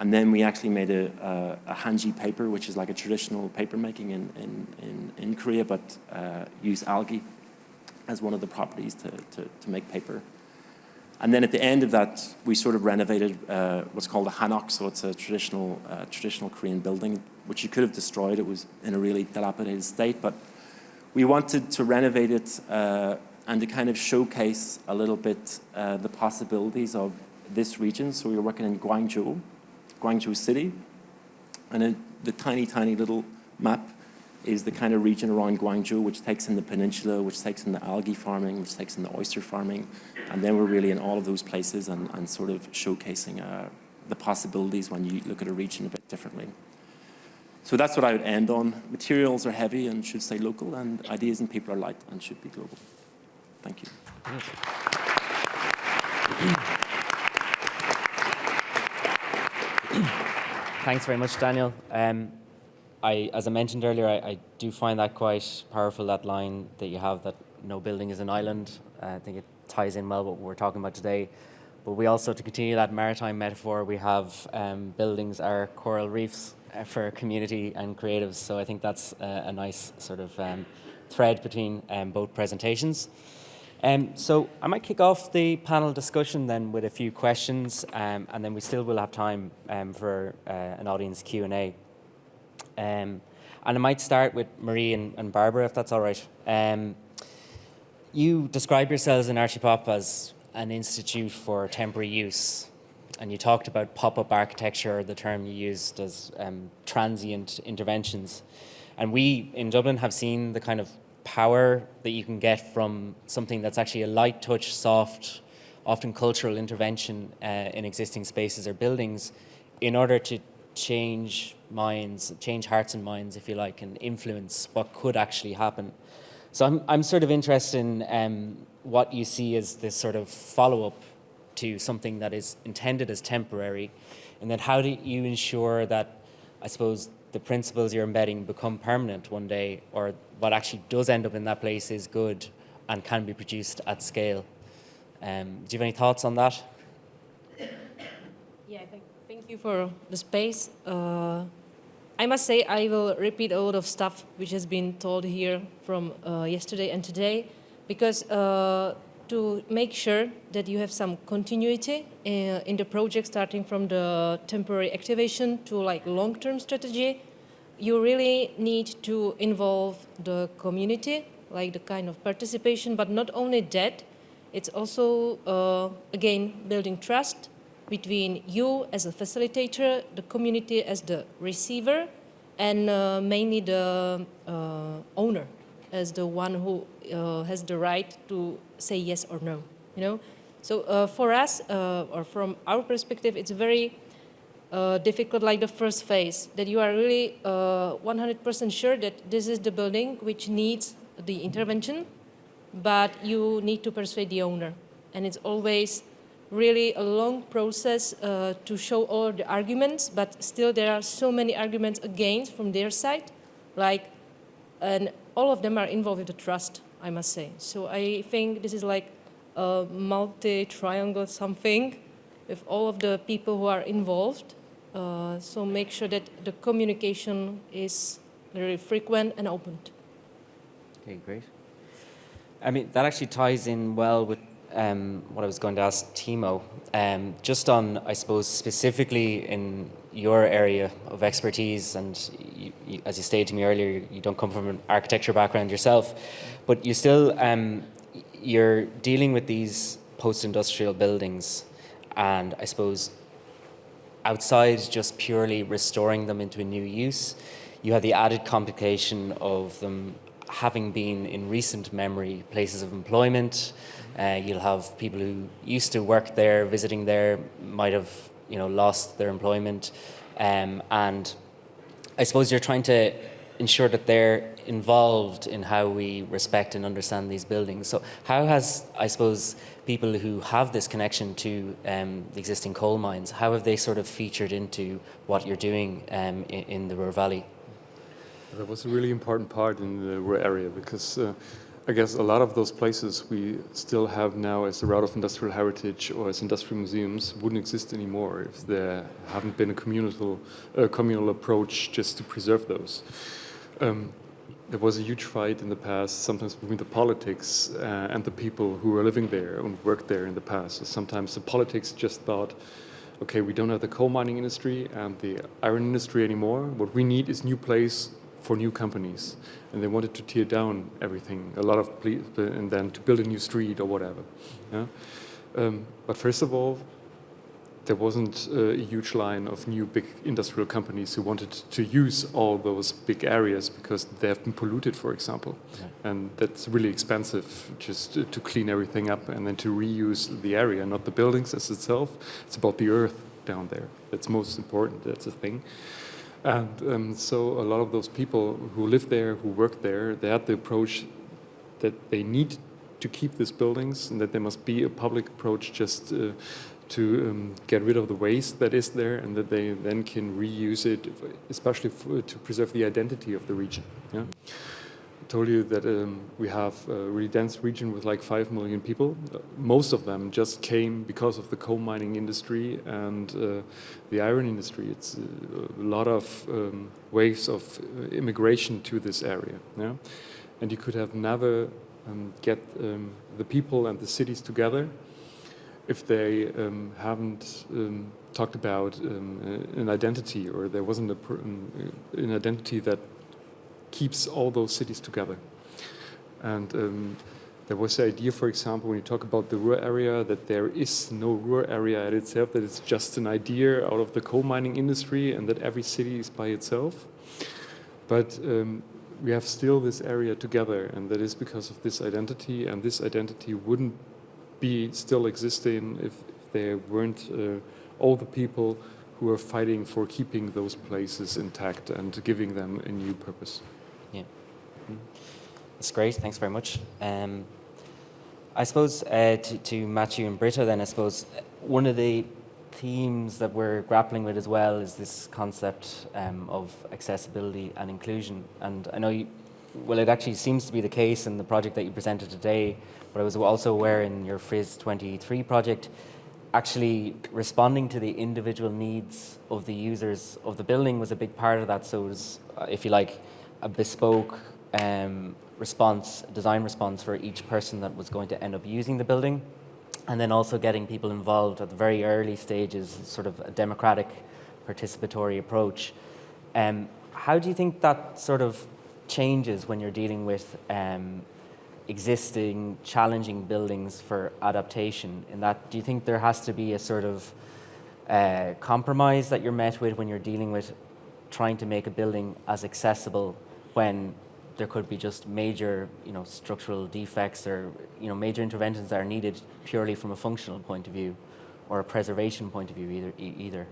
And then we actually made a hanji paper, which is like a traditional paper making in Korea, but use algae as one of the properties to make paper. And then at the end of that, we sort of renovated what's called a hanok. So it's a traditional Korean building, which you could have destroyed. It was in a really dilapidated state, but we wanted to renovate it and to kind of showcase a little bit the possibilities of this region. So we were working in Guangzhou City, and in the tiny, tiny little map is the kind of region around Guangzhou, which takes in the peninsula, which takes in the algae farming, which takes in the oyster farming. And then we're really in all of those places and sort of showcasing the possibilities when you look at a region a bit differently. So that's what I would end on. Materials are heavy and should stay local, and ideas and people are light and should be global. Thank you. Thanks very much, Daniel. As I mentioned earlier, I do find that quite powerful, that line that you have, that no building is an island. I think it ties in well what we're talking about today. But we also, to continue that maritime metaphor, we have buildings are coral reefs for community and creatives. So I think that's a nice sort of thread between both presentations. So I might kick off the panel discussion then with a few questions, and then we still will have time for an audience Q&A. And I might start with Marie and Barbara, if that's all right. You describe yourselves in Archipop as an institute for temporary use, and you talked about pop-up architecture, the term you used as transient interventions. And we in Dublin have seen the kind of power that you can get from something that's actually a light touch, soft, often cultural intervention in existing spaces or buildings in order to change minds, change hearts and minds, if you like, and influence what could actually happen. So I'm sort of interested in what you see as this sort of follow-up to something that is intended as temporary, and then how do you ensure that, I suppose, the principles you're embedding become permanent one day, or what actually does end up in that place is good and can be produced at scale. Do you have any thoughts on that? Yeah, thank you for the space. I must say I will repeat a lot of stuff which has been told here from yesterday and today, because to make sure that you have some continuity in the project, starting from the temporary activation to like long-term strategy, you really need to involve the community, like the kind of participation, but not only that, it's also, again, building trust between you as a facilitator, the community as the receiver, and mainly the owner as the one who has the right to say yes or no, you know? So for us, or from our perspective, it's very difficult, like the first phase, that you are really 100% sure that this is the building which needs the intervention, but you need to persuade the owner. And it's always really a long process to show all the arguments, but still there are so many arguments against from their side, like, and all of them are involved with the trust, I must say. So I think this is like a multi-triangle something with all of the people who are involved. So make sure that the communication is very frequent and open. Okay, great. I mean, that actually ties in well with what I was going to ask Timo. Just on, I suppose, specifically in your area of expertise, and you, as you stated to me earlier, you don't come from an architecture background yourself, but you still, you're dealing with these post-industrial buildings, and I suppose outside just purely restoring them into a new use, you have the added complication of them having been in recent memory places of employment. You'll have people who used to work there, visiting there, might have lost their employment, and I suppose you're trying to ensure that they're involved in how we respect and understand these buildings. So how has, I suppose, people who have this connection to the existing coal mines, how have they sort of featured into what you're doing in the Ruhr Valley? That was a really important part in the Ruhr area, because I guess a lot of those places we still have now as a route of industrial heritage or as industrial museums wouldn't exist anymore if there haven't been a communal approach just to preserve those. There was a huge fight in the past, sometimes between the politics and the people who were living there and worked there in the past. So sometimes the politics just thought, okay, we don't have the coal mining industry and the iron industry anymore. What we need is new place for new companies. And they wanted to tear down everything, a lot of, and then to build a new street or whatever. Yeah? But first of all, there wasn't a huge line of new big industrial companies who wanted to use all those big areas because they have been polluted, for example. Yeah. And that's really expensive just to clean everything up and then to reuse the area, not the buildings as itself. It's about the earth down there. That's most important, that's the thing. And so a lot of those people who live there, who work there, they had the approach that they need to keep these buildings and that there must be a public approach just to get rid of the waste that is there, and that they then can reuse it, especially to preserve the identity of the region. Yeah? I told you that we have a really dense region with like 5 million people. Most of them just came because of the coal mining industry and the iron industry. It's a lot of waves of immigration to this area. Yeah? And you could have never get the people and the cities together if they haven't talked about an identity, or there wasn't an identity that keeps all those cities together. And there was the idea, for example, when you talk about the Ruhr area, that there is no Ruhr area at itself, that it's just an idea out of the coal mining industry and that every city is by itself. But we have still this area together, and that is because of this identity, and this identity wouldn't be still existing if there weren't all the people who are fighting for keeping those places intact and giving them a new purpose. Yeah, that's great. Thanks very much. I suppose to Matthew and Britta, then I suppose one of the themes that we're grappling with as well is this concept of accessibility and inclusion. And I know well, it actually seems to be the case in the project that you presented today, but I was also aware in your Frizz 23 project, actually responding to the individual needs of the users of the building was a big part of that. So it was, if you like, a bespoke response, design response for each person that was going to end up using the building. And then also getting people involved at the very early stages, sort of a democratic, participatory approach. How do you think that sort of changes when you're dealing with existing challenging buildings for adaptation? In that, do you think there has to be a sort of compromise that you're met with when you're dealing with trying to make a building as accessible when there could be just major, structural defects or, major interventions that are needed purely from a functional point of view or a preservation point of view either?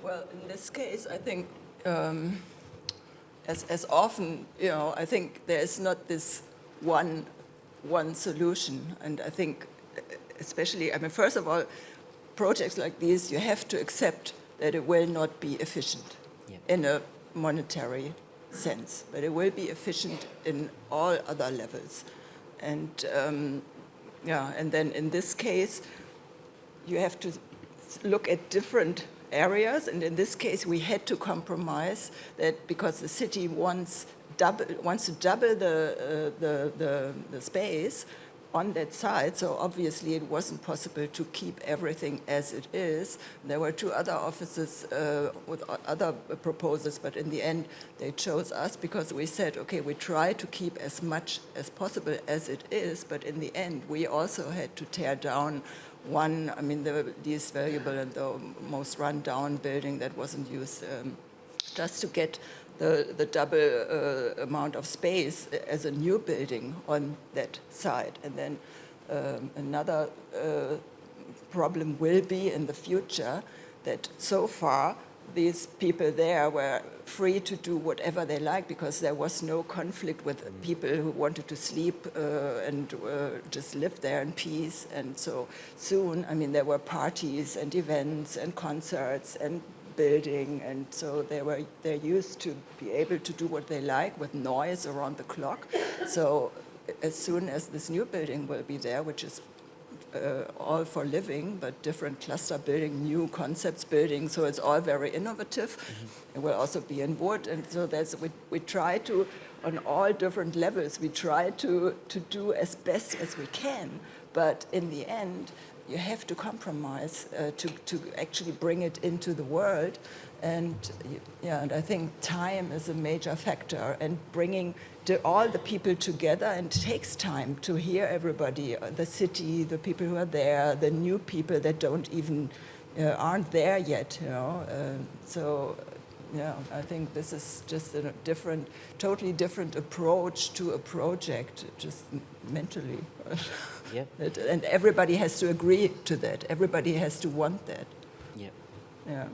Well, in this case, I think, as often, I think there is not this one solution. And I think, especially, first of all, projects like these, you have to accept that it will not be efficient in a monetary sense, but it will be efficient in all other levels. And and then in this case, you have to look at different areas, and in this case, we had to compromise that because the city wants to double the space on that side, so obviously it wasn't possible to keep everything as it is. There were two other offices with other proposals, but in the end they chose us because we said, okay, we try to keep as much as possible as it is, but in the end we also had to tear down one, the least valuable and the most run-down building that wasn't used just to get the double amount of space as a new building on that side. And then another problem will be in the future that so far these people there were free to do whatever they like because there was no conflict with people who wanted to sleep and just live there in peace. And so soon, there were parties and events and concerts and building, and so they're used to be able to do what they like with noise around the clock. So as soon as this new building will be there, which is all for living, but different cluster building, new concepts building, so it's all very innovative. It will also be in wood, and so we try to, on all different levels, we try to do as best as we can, but in the end, you have to compromise to actually bring it into the world. And and I think time is a major factor, and bringing all the people together, and it takes time to hear everybody, the city, the people who are there, the new people that don't even aren't there yet, so I think this is just a totally different approach to a project, just mentally. Yep. And everybody has to agree to that. Everybody has to want that. Yeah. Yeah.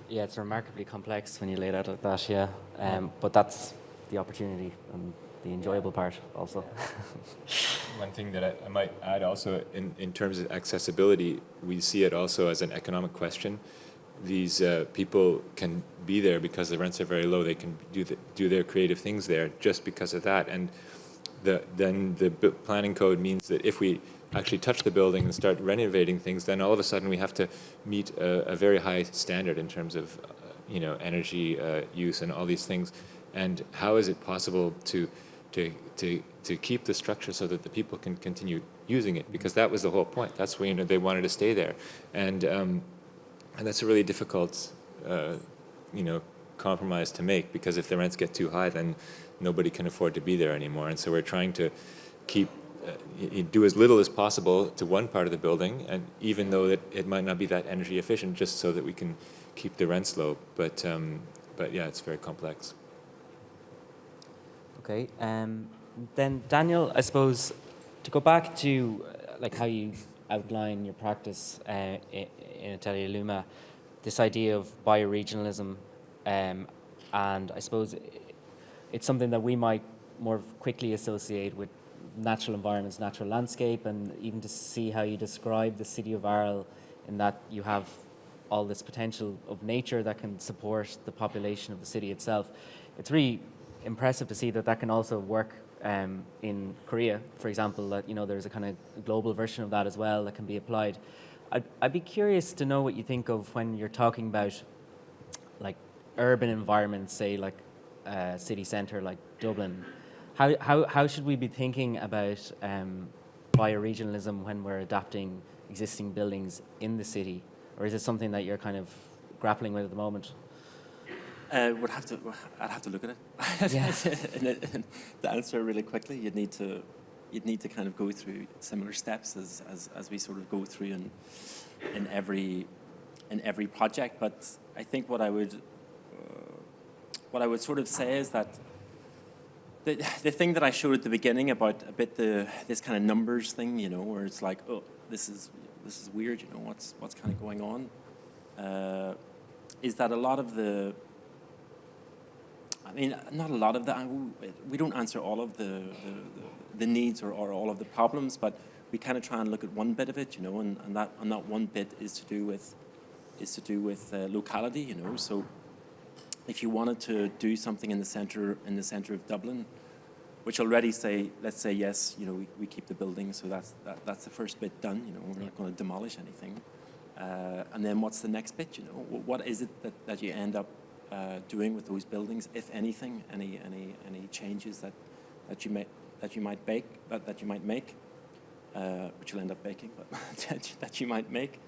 Yeah, it's remarkably complex when you lay it out like that, yeah. But that's the opportunity and the enjoyable part also. One thing that I might add also in terms of accessibility, we see it also as an economic question. These people can be there because the rents are very low. They can do their creative things there just because of that. And then the planning code means that if we actually touch the building and start renovating things, then all of a sudden we have to meet a very high standard in terms of energy use and all these things. And how is it possible to keep the structure so that the people can continue using it? Because that was the whole point. That's why they wanted to stay there. And that's a really difficult compromise to make, because if the rents get too high, then nobody can afford to be there anymore. And so we're trying to do as little as possible to one part of the building, and even though it might not be that energy efficient, just so that we can keep the rents low. But yeah, it's very complex. Okay, then Daniel, I suppose to go back to how you outline your practice in Atelier LUMA, this idea of bioregionalism, and I suppose it's something that we might more quickly associate with natural environments, natural landscape, and even to see how you describe the city of Arles in that you have all this potential of nature that can support the population of the city itself. It's really impressive to see that can also work in Korea, for example, that there's a kind of global version of that as well that can be applied. I'd be curious to know what you think of when you're talking about urban environments, say city centre like Dublin. How should we be thinking about bioregionalism when we're adapting existing buildings in the city? Or is it something that you're kind of grappling with at the moment? I'd have to look at it. Yeah. And to answer really quickly, you'd need to kind of go through similar steps as we sort of go through in every project. But I think what I would sort of say is that the thing that I showed at the beginning about a bit this kind of numbers thing, you know, where it's like, oh, this is weird, you know, what's kind of going on, is that a lot of the, I mean, not a lot of the, we don't answer all of the needs or all of the problems, but we kind of try and look at one bit of it, you know, and that one bit is to do with locality, you know. So if you wanted to do something in the center of Dublin, which already let's say yes, you know, we keep the building, so that's the first bit done, you know. We're not going to demolish anything, and then what's the next bit, you know? What is it that you end up doing with those buildings, if anything? Any changes that you might make, which you'll end up baking, but that you might make.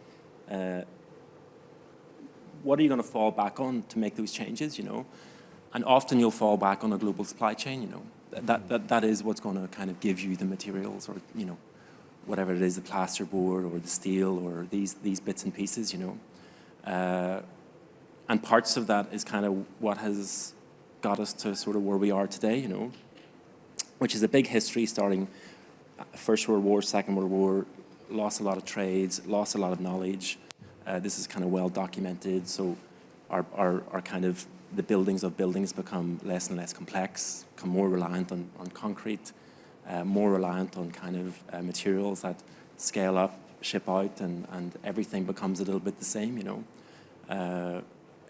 What are you going to fall back on to make those changes, you know? And often you'll fall back on a global supply chain, you know. That is what's going to kind of give you the materials, or, you know, whatever it is, the plasterboard or the steel or these bits and pieces, you know. And parts of that is kind of what has got us to sort of where we are today, you know, which is a big history starting First World War, Second World War, lost a lot of trades, lost a lot of knowledge. This is kind of well documented, so our kind of the buildings of buildings become less and less complex, become more reliant on concrete, more reliant on kind of materials that scale up, ship out, and everything becomes a little bit the same, you know.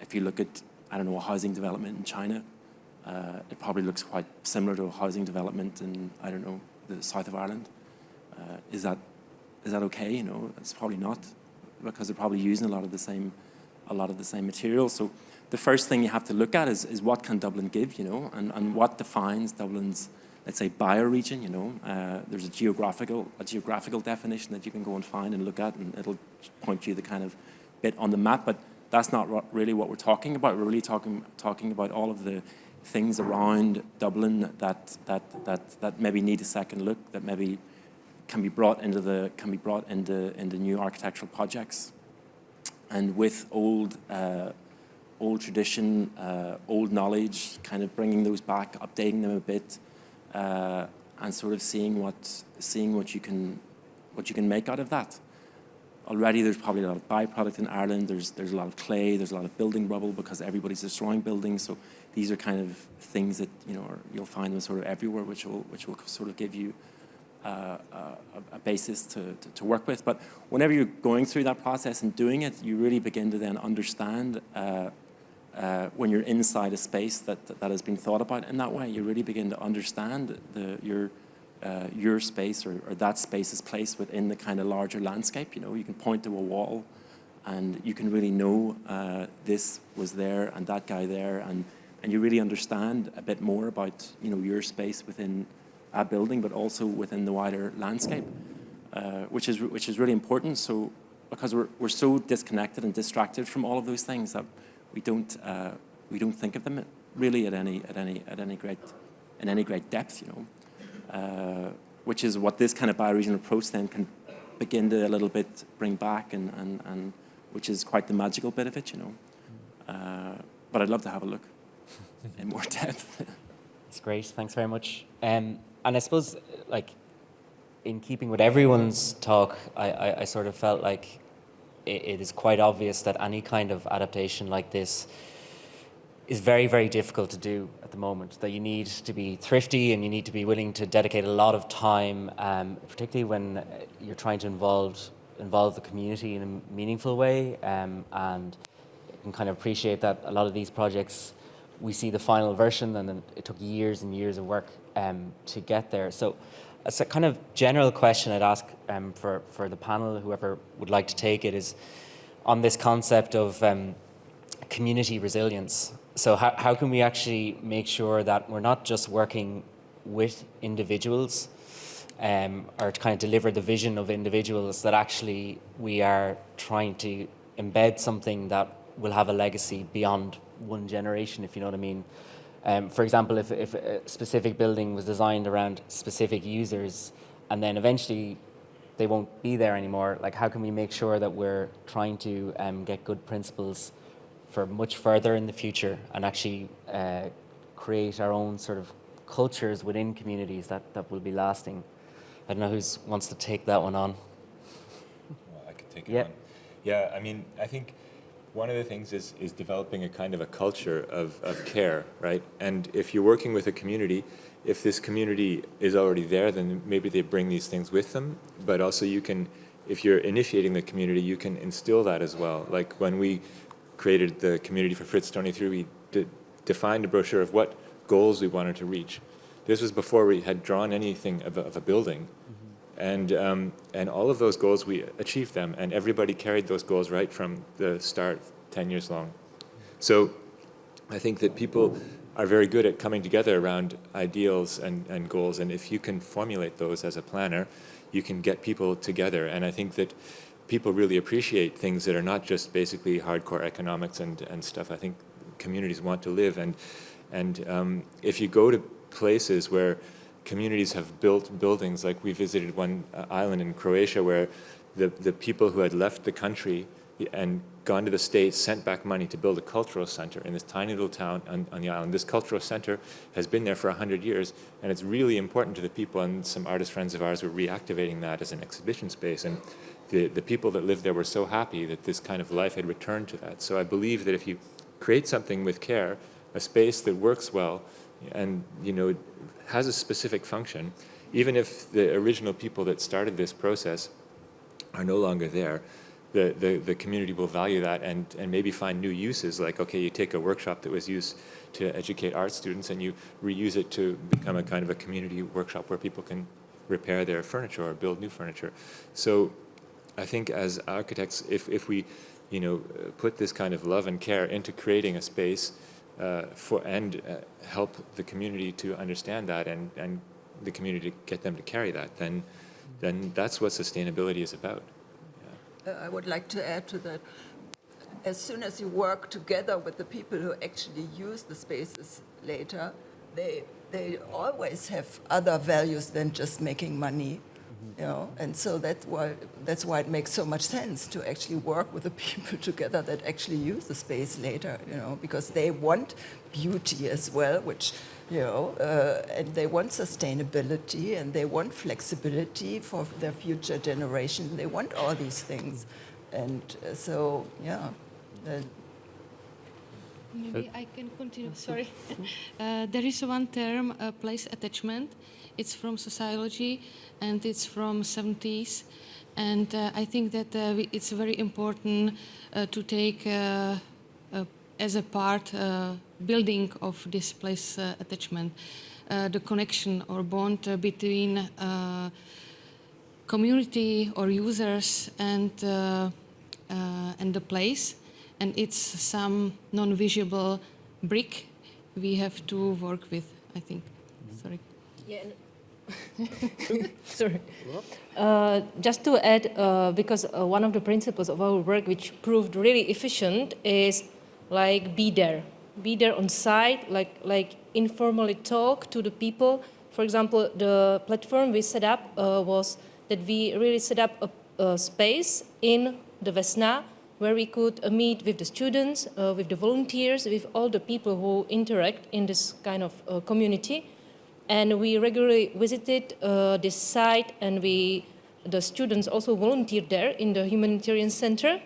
If you look at, I don't know, a housing development in China, it probably looks quite similar to a housing development in, I don't know, the south of Ireland. Is that okay? You know, it's probably not, because they're probably using a lot of the same materials. So the first thing you have to look at is what can Dublin give, you know, and what defines Dublin's, let's say, bioregion, you know. There's a geographical definition that you can go and find and look at, and it'll point you the kind of bit on the map, but that's not really what we're talking about. We're really talking about all of the things around Dublin that maybe need a second look, that maybe can be brought into new architectural projects, and with old tradition, old knowledge, kind of bringing those back, updating them a bit, and sort of seeing what you can make out of that. Already there's probably a lot of byproduct in Ireland. There's a lot of clay. There's a lot of building rubble because everybody's destroying buildings. So these are kind of things that, you know, you'll find them sort of everywhere, which will sort of give you a basis to work with. But whenever you're going through that process and doing it, you really begin to then understand when you're inside a space that has been thought about in that way. You really begin to understand your space or that space's place within the kind of larger landscape. You know, you can point to a wall and you can really know this was there and that guy there, and you really understand a bit more about, you know, your space within a building, but also within the wider landscape, which is really important. So because we're so disconnected and distracted from all of those things that we don't think of them really at any great depth, you know. Which is what this kind of bioregional approach then can begin to a little bit bring back, and which is quite the magical bit of it, you know. But I'd love to have a look in more depth. It's great. Thanks very much. And I suppose, like, in keeping with everyone's talk, I sort of felt like it is quite obvious that any kind of adaptation like this is very, very difficult to do at the moment, that you need to be thrifty and you need to be willing to dedicate a lot of time, particularly when you're trying to involve the community in a meaningful way, and you can kind of appreciate that a lot of these projects, we see the final version and then it took years and years of work to get there. So it's a kind of general question I'd ask for the panel, whoever would like to take it, is on this concept of community resilience. So how can we actually make sure that we're not just working with individuals or to kind of deliver the vision of individuals, that actually we are trying to embed something that will have a legacy beyond one generation, if you know what I mean. For example, if a specific building was designed around specific users and then eventually they won't be there anymore, like how can we make sure that we're trying to get good principles for much further in the future and actually create our own sort of cultures within communities that will be lasting? I don't know who wants to take that one on. Well, I could take it on. Yeah, I mean, I think one of the things is developing a kind of a culture of care, right? And if you're working with a community, if this community is already there, then maybe they bring these things with them. But also you can, if you're initiating the community, you can instill that as well. Like when we created the community for Fritz 23, we defined a brochure of what goals we wanted to reach. This was before we had drawn anything of a building. And all of those goals, we achieved them, and everybody carried those goals right from the start, 10 years long. So I think that people are very good at coming together around ideals and goals, and if you can formulate those as a planner, you can get people together. And I think that people really appreciate things that are not just basically hardcore economics and stuff. I think communities want to live, and if you go to places where communities have built buildings, like we visited one island in Croatia where the people who had left the country and gone to the States sent back money to build a cultural center in this tiny little town on the island. This cultural center has been there for 100 years, and it's really important to the people, and some artist friends of ours were reactivating that as an exhibition space, and the people that lived there were so happy that this kind of life had returned to that. So I believe that if you create something with care, a space that works well, and has a specific function, even if the original people that started this process are no longer there, the community will value that and maybe find new uses. Like, okay, you take a workshop that was used to educate art students and you reuse it to become a kind of a community workshop where people can repair their furniture or build new furniture. So I think as architects, if we put this kind of love and care into creating a space help the community to understand that and the community to get them to carry that, then that's what sustainability is about. I would like to add to that. As soon as you work together with the people who actually use the spaces later, they always have other values than just making money. And so that's why it makes so much sense to actually work with the people together that actually use the space later, because they want beauty as well, which, and they want sustainability and they want flexibility for their future generation. They want all these things. And so, yeah. Maybe I can continue, sorry. There is one term, place attachment. It's from sociology and it's from 70s. And I think that it's very important to take as a part building of this place attachment, the connection or bond between community or users and the place. And it's some non-visible brick we have to work with, I think. Sorry. Yeah. Sorry. Just to add, because one of the principles of our work which proved really efficient is like be there on site, like informally talk to the people. For example, the platform we set up was that we really set up a space in the Vesna where we could meet with the students, with the volunteers, with all the people who interact in this kind of community. And we regularly visited this site, and the students also volunteered there in the humanitarian center,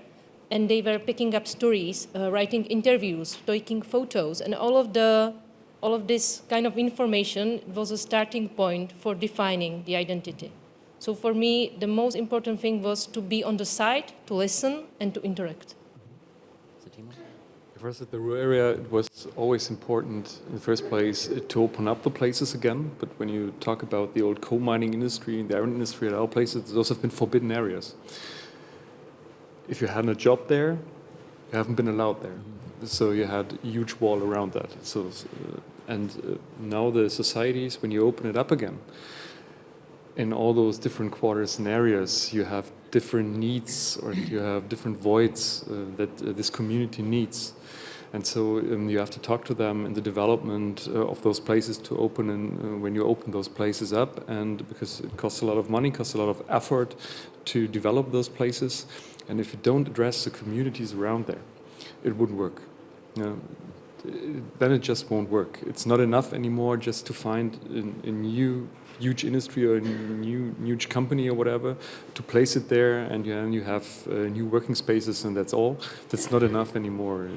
and they were picking up stories, writing interviews, taking photos, and all of this kind of information was a starting point for defining the identity. So for me, the most important thing was to be on the site, to listen, and to interact. So, Timo? For us at the Ruhr area, it was always important in the first place to open up the places again. But when you talk about the old coal mining industry and the iron industry at our places, those have been forbidden areas. If you had a job there, you haven't been allowed there. So you had a huge wall around that. So, now the societies, when you open it up again, in all those different quarters and areas, you have different needs or you have different voids that this community needs. And so you have to talk to them in the development of those places to open, and when you open those places up, and because it costs a lot of money, costs a lot of effort to develop those places, and if you don't address the communities around there, it wouldn't work. Then it just won't work. It's not enough anymore just to find a new huge industry or a new huge company or whatever to place it there, and you have new working spaces, and that's all. That's not enough anymore.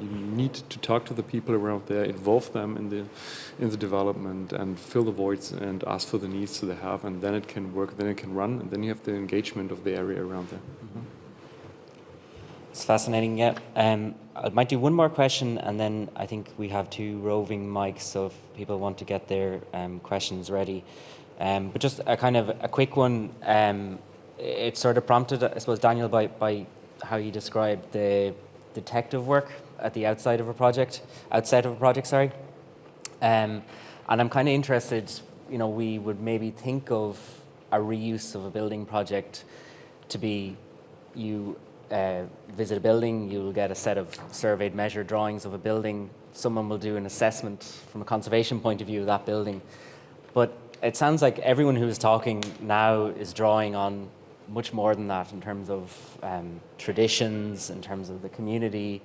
You need to talk to the people around there, involve them in the development, and fill the voids and ask for the needs that they have, and then it can work. Then it can run, and then you have the engagement of the area around there. Mm-hmm. It's fascinating, yeah. I might do one more question, and then I think we have 2 roving mics, so if people want to get their questions ready. But just a kind of a quick one. It sort of prompted, I suppose, Daniel, by how you described the detective work at the outside of a project, sorry. And I'm kind of interested, we would maybe think of a reuse of a building project to be you visit a building, you'll get a set of surveyed measure drawings of a building, someone will do an assessment from a conservation point of view of that building. But it sounds like everyone who is talking now is drawing on much more than that in terms of traditions, in terms of the community,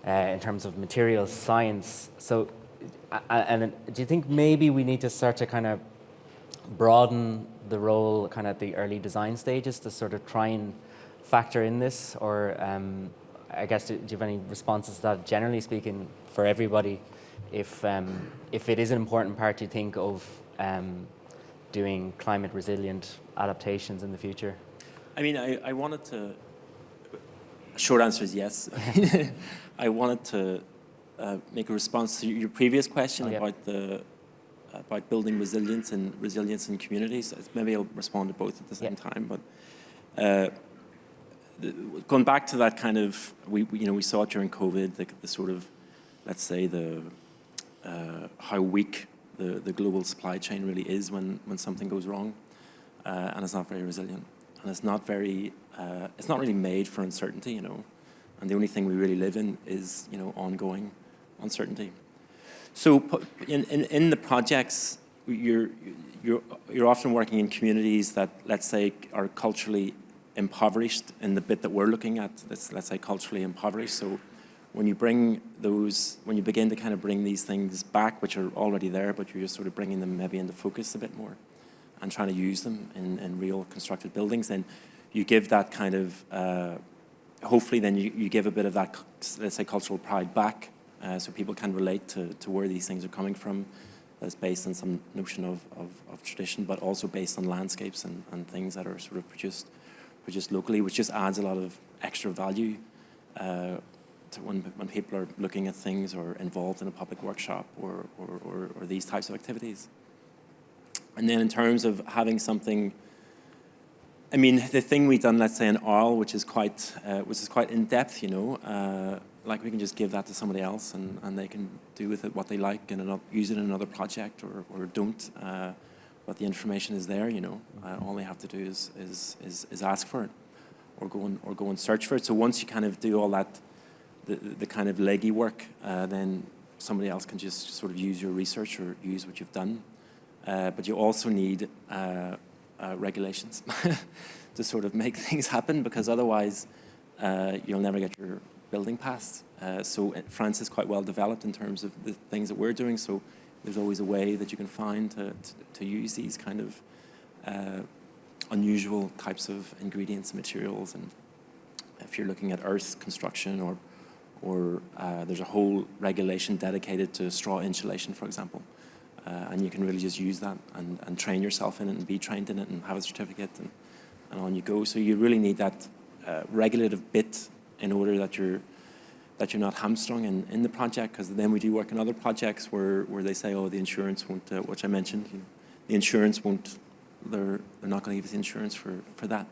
in terms of materials science. So, and do you think maybe we need to start to kind of broaden the role kind of at the early design stages to sort of try and factor in this, or I guess do you have any responses to that? Generally speaking, for everybody, if it is an important part to think of doing climate resilient adaptations in the future. I mean, I wanted to. Short answer is yes. I wanted to make a response to your previous question about building resilience in communities. Maybe I'll respond to both at the same time, but. Going back to that kind of, we saw it during COVID, the sort of, let's say, how weak the global supply chain really is when something goes wrong, and it's not very resilient, and it's not really made for uncertainty, and the only thing we really live in is, ongoing uncertainty. So in the projects, you're often working in communities that, let's say, are culturally impoverished in the bit that we're looking at. Let's say culturally impoverished. So when you begin to kind of bring these things back, which are already there, but you're just sort of bringing them maybe into focus a bit more and trying to use them in real constructed buildings, then you give that kind of, hopefully then you give a bit of that, let's say, cultural pride back, so people can relate to where these things are coming from. That's based on some notion of tradition, but also based on landscapes and things that are sort of produced locally, which just adds a lot of extra value to when people are looking at things or involved in a public workshop or these types of activities. And then in terms of having something, I mean, the thing we've done, let's say in Arl, which is quite in depth, like we can just give that to somebody else and they can do with it what they like and use it in another project or don't. But the information is there, all they have to do is ask for it, or go and search for it. So once you kind of do all that, the kind of leggy work, then somebody else can just sort of use your research or use what you've done. But you also need regulations to sort of make things happen, because otherwise you'll never get your building passed. So France is quite well developed in terms of the things that we're doing. So there's always a way that you can find to use these kind of unusual types of ingredients and materials. And if you're looking at earth construction or there's a whole regulation dedicated to straw insulation, for example. And you can really just use that and train yourself in it and be trained in it and have a certificate and on you go. So you really need that regulative bit in order that you're not hamstrung in the project, because then we do work on other projects where they say, oh, the insurance won't, which I mentioned, the insurance won't, they're not going to give us the insurance for that,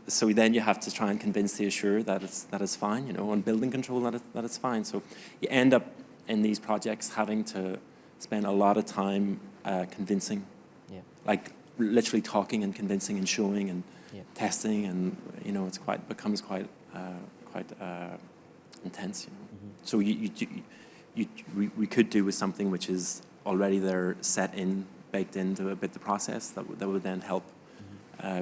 So then you have to try and convince the insurer that it's fine, on building control that it's fine. So you end up in these projects having to spend a lot of time convincing, like literally talking and convincing and showing and testing, and it becomes quite intense. So we could do with something which is already there, baked into a bit the process that would then help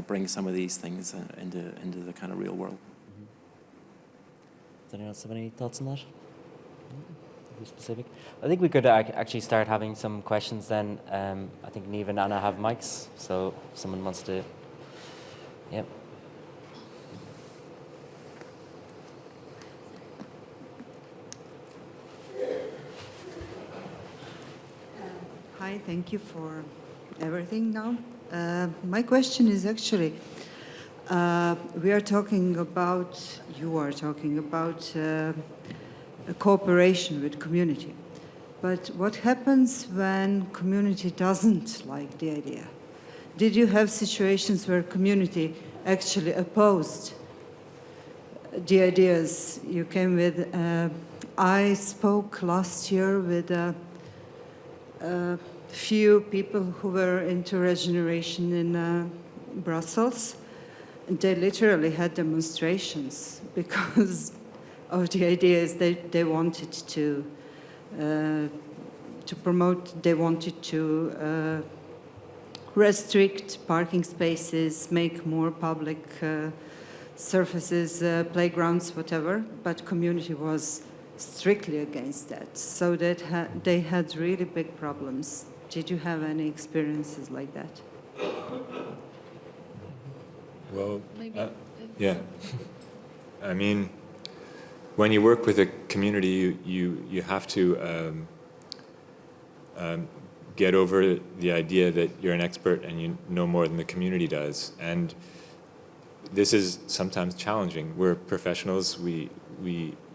bring some of these things into the kind of real world. Does anyone else have any thoughts on that? Be specific. I think we could actually start having some questions then. I think Neve and Anna have mics, so if someone wants to. Yep. Hi, thank you for everything now. My question is actually, you are talking about a cooperation with community. But what happens when community doesn't like the idea? Did you have situations where community actually opposed the ideas you came with? I spoke last year with a few people who were into regeneration in Brussels. They literally had demonstrations because of the ideas they wanted to promote. They wanted to restrict parking spaces, make more public surfaces, playgrounds, whatever. But community was strictly against that. So that they had really big problems. Did you have any experiences like that? Well, yeah. I mean, when you work with a community, you have to get over the idea that you're an expert and you know more than the community does. And this is sometimes challenging. We're professionals. We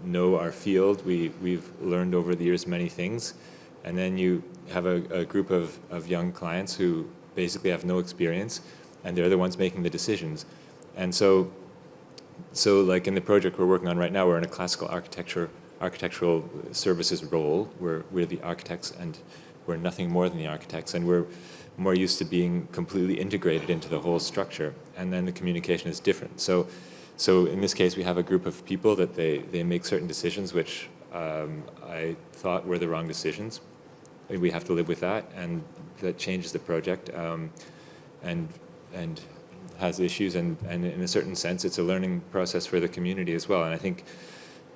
know our field. We've learned over the years many things. And then you have a group of young clients who basically have no experience, and they're the ones making the decisions. And so like in the project we're working on right now, we're in a classical architectural services role. We're the architects, and we're nothing more than the architects, and we're more used to being completely integrated into the whole structure. And then the communication is different. So in this case, we have a group of people that they make certain decisions which I thought were the wrong decisions. We have to live with that, and that changes the project and has issues, and in a certain sense, it's a learning process for the community as well. And I think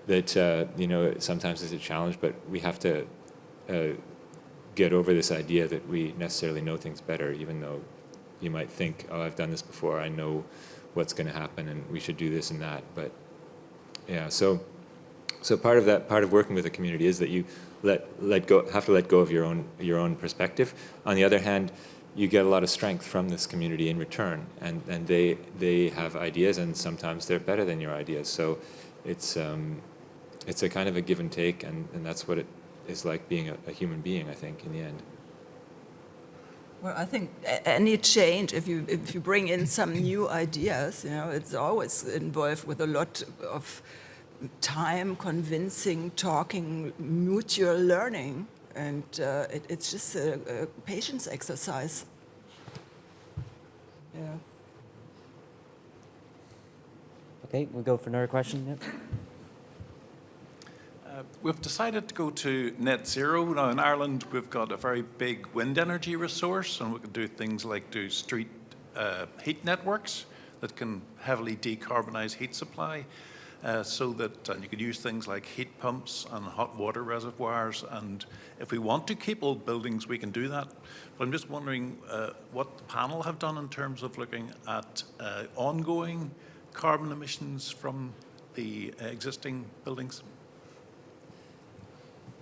that sometimes it's a challenge, but we have to get over this idea that we necessarily know things better, even though you might think, oh, I've done this before, I know what's going to happen, and we should do this and that. But yeah, so part of working with a community is that you have to let go of your own perspective. On the other hand, you get a lot of strength from this community in return, and they have ideas, and sometimes they're better than your ideas. So it's a kind of a give and take, and that's what it is like being a human being, I think, in the end. Well, I think any change, if you bring in some new ideas, it's always involved with a lot of time, convincing, talking, mutual learning, and it's just a patience exercise. Yeah. Okay, we'll go for another question. Yep. We've decided to go to net zero. Now in Ireland, we've got a very big wind energy resource, and we can do things like do street heat networks that can heavily decarbonize heat supply. So that you could use things like heat pumps and hot water reservoirs, and if we want to keep old buildings, we can do that. But I'm just wondering what the panel have done in terms of looking at ongoing carbon emissions from the existing buildings.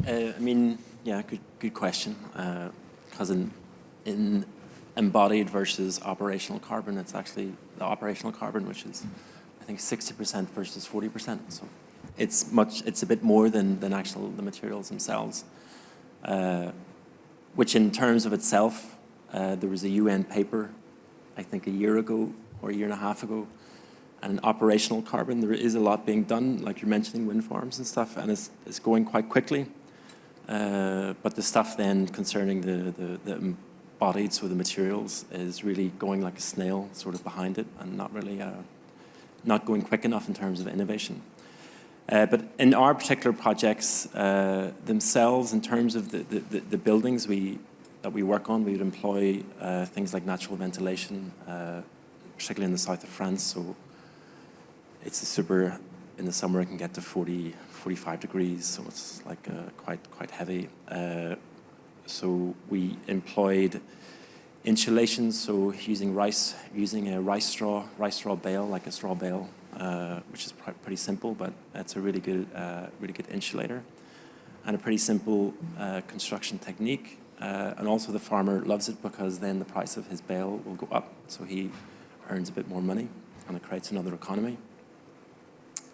Good question. Because in embodied versus operational carbon, it's actually the operational carbon, which is I think 60% versus 40%. So it's a bit more than the materials themselves. Which in terms of itself, there was a UN paper, I think a year ago or a year and a half ago, and operational carbon, there is a lot being done, like you're mentioning wind farms and stuff, and it's going quite quickly. But the stuff then concerning the embodied, so the materials, is really going like a snail sort of behind it, and not really not going quick enough in terms of innovation. But in our particular projects themselves, in terms of the buildings that we work on, we would employ things like natural ventilation, particularly in the south of France. So it's a super, in the summer it can get to 40, 45 degrees, so it's like quite heavy. So we employed insulation, so using a rice straw bale, like a straw bale, which is pretty simple, but that's a really good insulator, and a pretty simple construction technique. And also the farmer loves it because then the price of his bale will go up, so he earns a bit more money, and it creates another economy.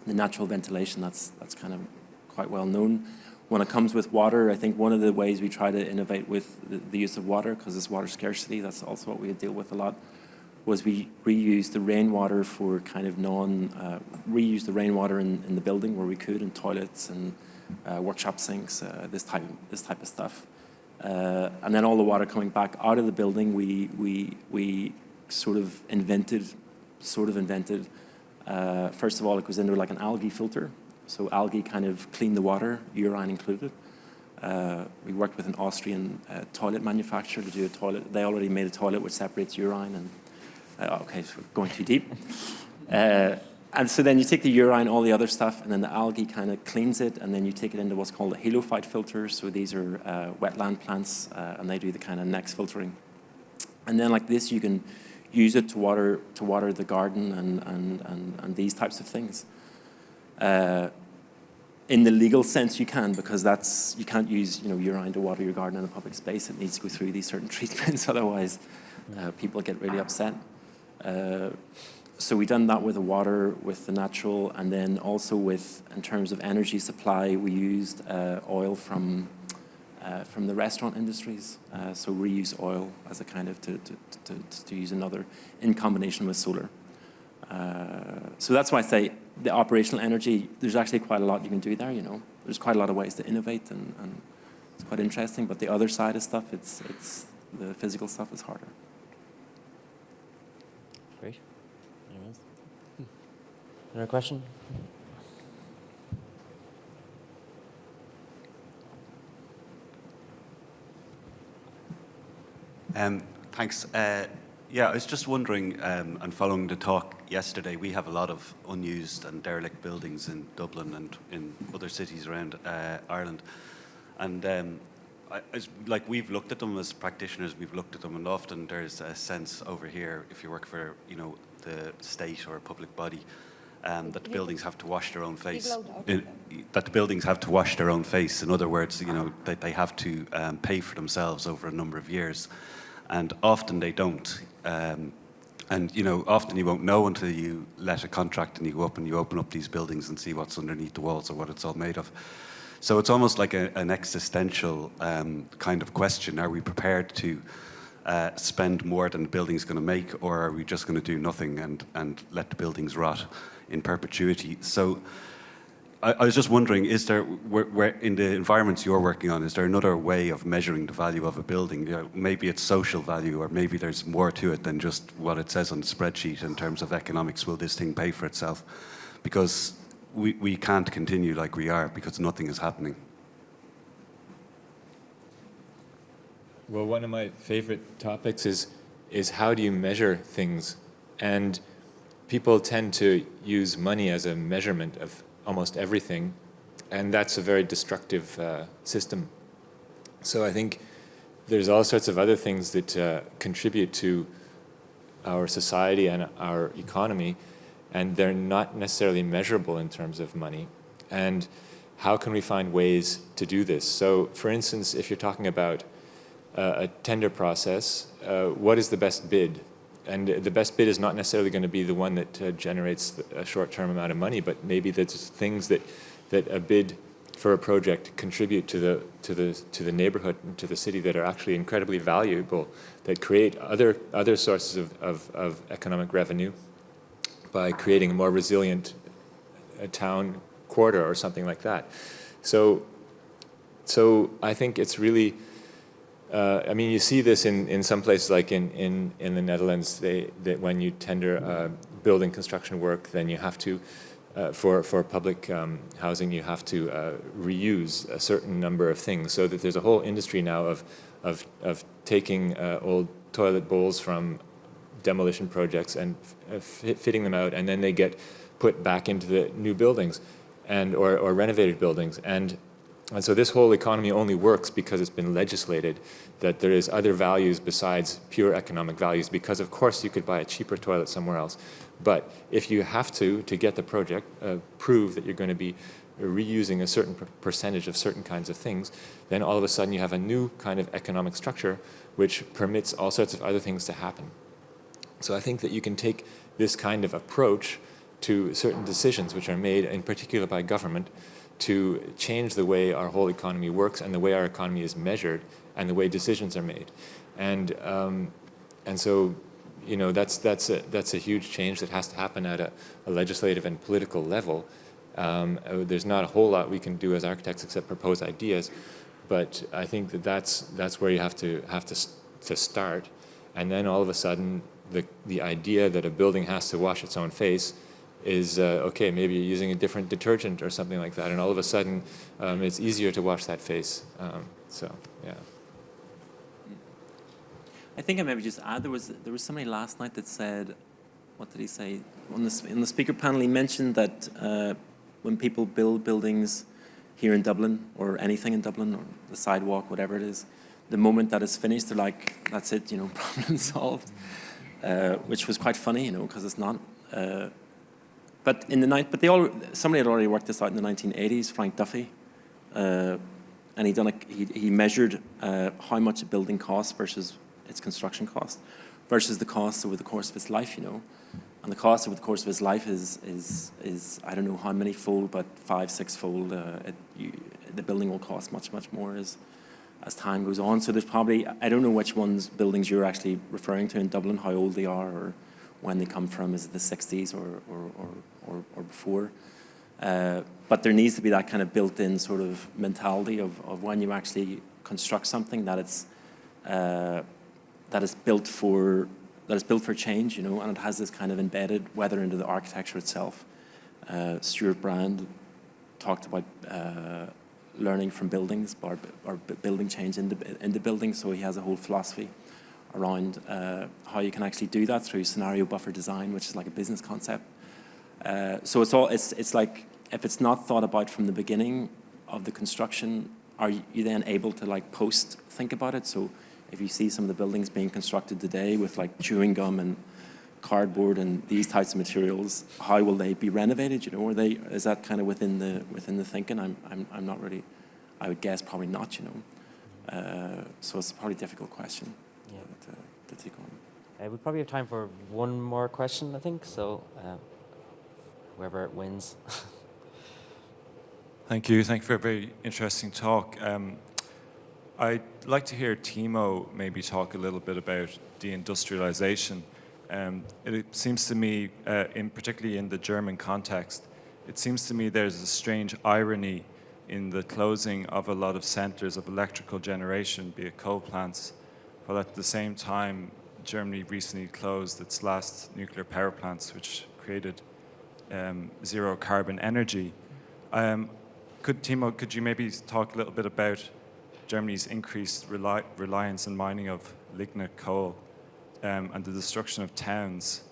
The natural ventilation, that's kind of quite well known. When it comes with water, I think one of the ways we try to innovate with the use of water, because there's water scarcity, that's also what we deal with a lot, was we reuse the rainwater for kind of reuse the rainwater in the building where we could, in toilets and workshop sinks, this type of stuff. And then all the water coming back out of the building, we sort of invented, first of all, it goes into like an algae filter. So algae kind of clean the water, urine included. We worked with an Austrian toilet manufacturer to do a toilet. They already made a toilet which separates urine and, okay, so we're going too deep. And so then you take the urine, all the other stuff, and then the algae kind of cleans it, and then you take it into what's called a halophyte filter. So these are wetland plants, and they do the kind of next filtering. And then like this, you can use it to water the garden and these types of things. In the legal sense, you can, because you can't use urine to water your garden in a public space. It needs to go through these certain treatments, otherwise people get really upset. So we've done that with the water, with the natural, and then also in terms of energy supply, we used oil from the restaurant industries. So reuse oil as a kind of to use another in combination with solar. So that's why I say the operational energy, there's actually quite a lot you can do there, There's quite a lot of ways to innovate, and it's quite interesting. But the other side of stuff, it's the physical stuff is harder. Great. Anyways. Another question? Thanks. Yeah, I was just wondering, and following the talk yesterday, we have a lot of unused and derelict buildings in Dublin and in other cities around Ireland. And we've looked at them as practitioners, we've looked at them, and often there's a sense over here, if you work for, the state or a public body, that the buildings have to wash their own face. That the buildings have to wash their own face. In other words, that they have to pay for themselves over a number of years. And often they don't. And often you won't know until you let a contract and you go up and you open up these buildings and see what's underneath the walls or what it's all made of. So it's almost like an existential kind of question. Are we prepared to spend more than the building's going to make, or are we just going to do nothing and let the buildings rot in perpetuity? So I was just wondering, is there, where in the environments you're working on, is there another way of measuring the value of a building? Maybe it's social value, or maybe there's more to it than just what it says on the spreadsheet in terms of economics. Will this thing pay for itself? Because we can't continue like we are because nothing is happening. Well, one of my favorite topics is how do you measure things? And people tend to use money as a measurement of almost everything, and that's a very destructive system. So I think there's all sorts of other things that contribute to our society and our economy, and they're not necessarily measurable in terms of money. And how can we find ways to do this? So, for instance, if you're talking about a tender process, what is the best bid? And the best bid is not necessarily going to be the one that generates a short-term amount of money, but maybe there's things that a bid for a project contribute to the neighborhood and to the city that are actually incredibly valuable, that create other sources of economic revenue by creating a more resilient town quarter or something like that. So I think it's really. You see this in some places, like in the Netherlands, that when you tender building construction work, then you have to for public housing, you have to reuse a certain number of things, so that there's a whole industry now of taking old toilet bowls from demolition projects and fitting them out, and then they get put back into the new buildings or renovated buildings. And so this whole economy only works because it's been legislated that there is other values besides pure economic values, because of course you could buy a cheaper toilet somewhere else. But if you have to get the project, prove that you're going to be reusing a certain percentage of certain kinds of things, then all of a sudden you have a new kind of economic structure which permits all sorts of other things to happen. So I think that you can take this kind of approach to certain decisions which are made, in particular by government, to change the way our whole economy works and the way our economy is measured and the way decisions are made. And so, you know, that's a huge change that has to happen at a legislative and political level. There's not a whole lot we can do as architects except propose ideas, but I think that's where you have to start. And then all of a sudden, the idea that a building has to wash its own face is, okay, maybe you're using a different detergent or something like that, and all of a sudden it's easier to wash that face. So, yeah. I think I maybe just add, there was somebody last night that said, what did he say? In the speaker panel, he mentioned that when people build buildings here in Dublin, or anything in Dublin, or the sidewalk, whatever it is, the moment that it's finished, they're like, that's it, you know, problem solved. Which was quite funny, you know, because it's not. But somebody had already worked this out in the 1980s, Frank Duffy, and he measured how much a building costs versus its construction cost, versus the cost over the course of its life, you know. And the cost over the course of its life is I don't know how many fold, but 5-6-fold. The building will cost much more as time goes on. So there's probably, I don't know which buildings you're actually referring to in Dublin, how old they are or when they come from. Is it the 60s or before? But there needs to be that kind of built-in sort of mentality of when you actually construct something that is built for change, you know, and it has this kind of embedded, whether into the architecture itself. Stuart Brand talked about learning from buildings or building change into buildings, so he has a whole philosophy around how you can actually do that through scenario buffer design, which is like a business concept. So it's like, if it's not thought about from the beginning of the construction, are you then able to like think about it? So if you see some of the buildings being constructed today with like chewing gum and cardboard and these types of materials, how will they be renovated? You know, is that kind of within the thinking? I'm not really. I would guess probably not. You know, so it's probably a difficult question. Yeah. To take on. We probably have time for one more question, I think. So, whoever wins. Thank you. Thank you for a very interesting talk. I'd like to hear Timo maybe talk a little bit about deindustrialization. It seems to me, particularly in the German context, it seems to me there's a strange irony in the closing of a lot of centers of electrical generation, be it coal plants, while at the same time Germany recently closed its last nuclear power plants, which created zero carbon energy. Timo, could you maybe talk a little bit about Germany's increased reliance on mining of lignite coal and the destruction of towns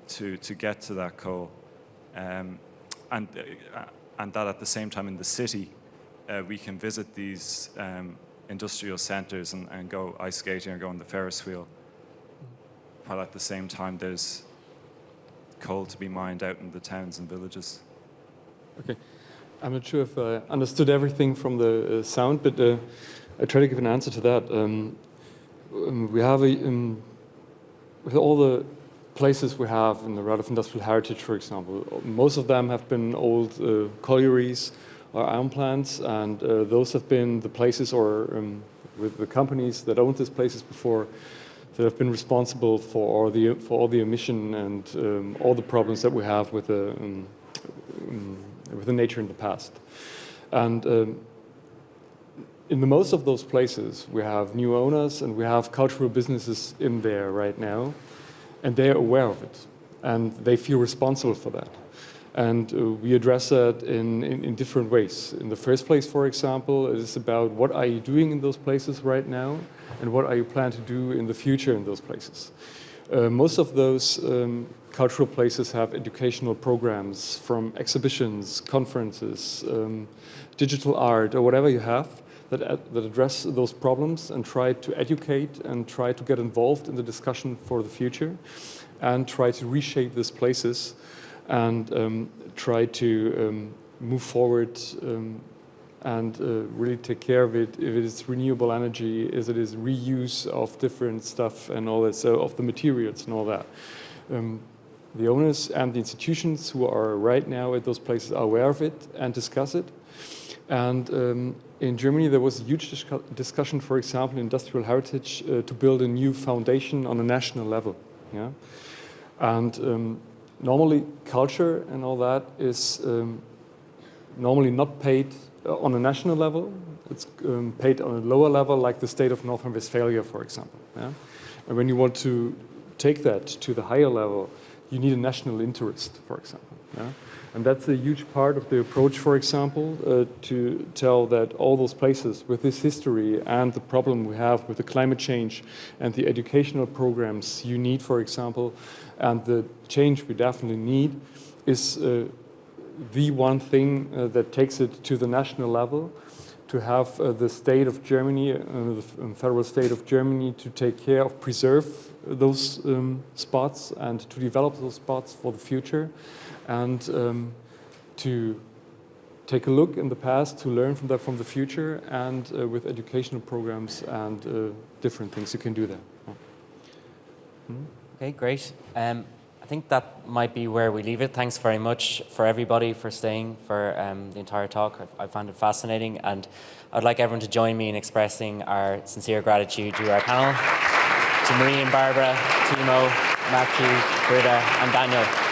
to get to that coal, and that at the same time in the city we can visit these industrial centres and go ice skating or go on the Ferris wheel, while at the same time there's coal to be mined out in the towns and villages. Okay. I'm not sure if I understood everything from the sound, but I try to give an answer to that. We have, with all the places we have in the route of industrial heritage, for example, most of them have been old collieries or iron plants, and those have been the places, or with the companies that owned these places before, that have been responsible for all the emission and all the problems that we have with the nature in the past. And in the most of those places, we have new owners and we have cultural businesses in there right now, and they're aware of it, and they feel responsible for that. And we address that in different ways. In the first place, for example, it is about what are you doing in those places right now, and what are you planning to do in the future in those places. Most of those cultural places have educational programs, from exhibitions, conferences, digital art, or whatever you have, that address those problems and try to educate and try to get involved in the discussion for the future, and try to reshape these places and try to move forward and really take care of it, if it is renewable energy, if it is reuse of different stuff and all that, so of the materials and all that. The owners and the institutions who are right now at those places are aware of it and discuss it. And in Germany, there was a huge discussion, for example, in industrial heritage, to build a new foundation on a national level. Yeah? And normally, culture and all that is normally not paid on a national level. It's paid on a lower level, like the state of North Rhine-Westphalia, for example. Yeah? And when you want to take that to the higher level, you need a national interest, for example. Yeah? And that's a huge part of the approach, for example, to tell that all those places with this history and the problem we have with the climate change and the educational programs you need, for example, and the change we definitely need, is the one thing that takes it to the national level, to have the state of Germany, the federal state of Germany, to take care of, preserve those spots and to develop those spots for the future, and to take a look in the past, to learn from the future, and with educational programs and different things you can do there. Okay, great. I think that might be where we leave it. Thanks very much for everybody for staying for the entire talk. I found it fascinating, and I'd like everyone to join me in expressing our sincere gratitude to our panel, to Marie and Barbara, Timo, Matthew, Britta, and Daniel.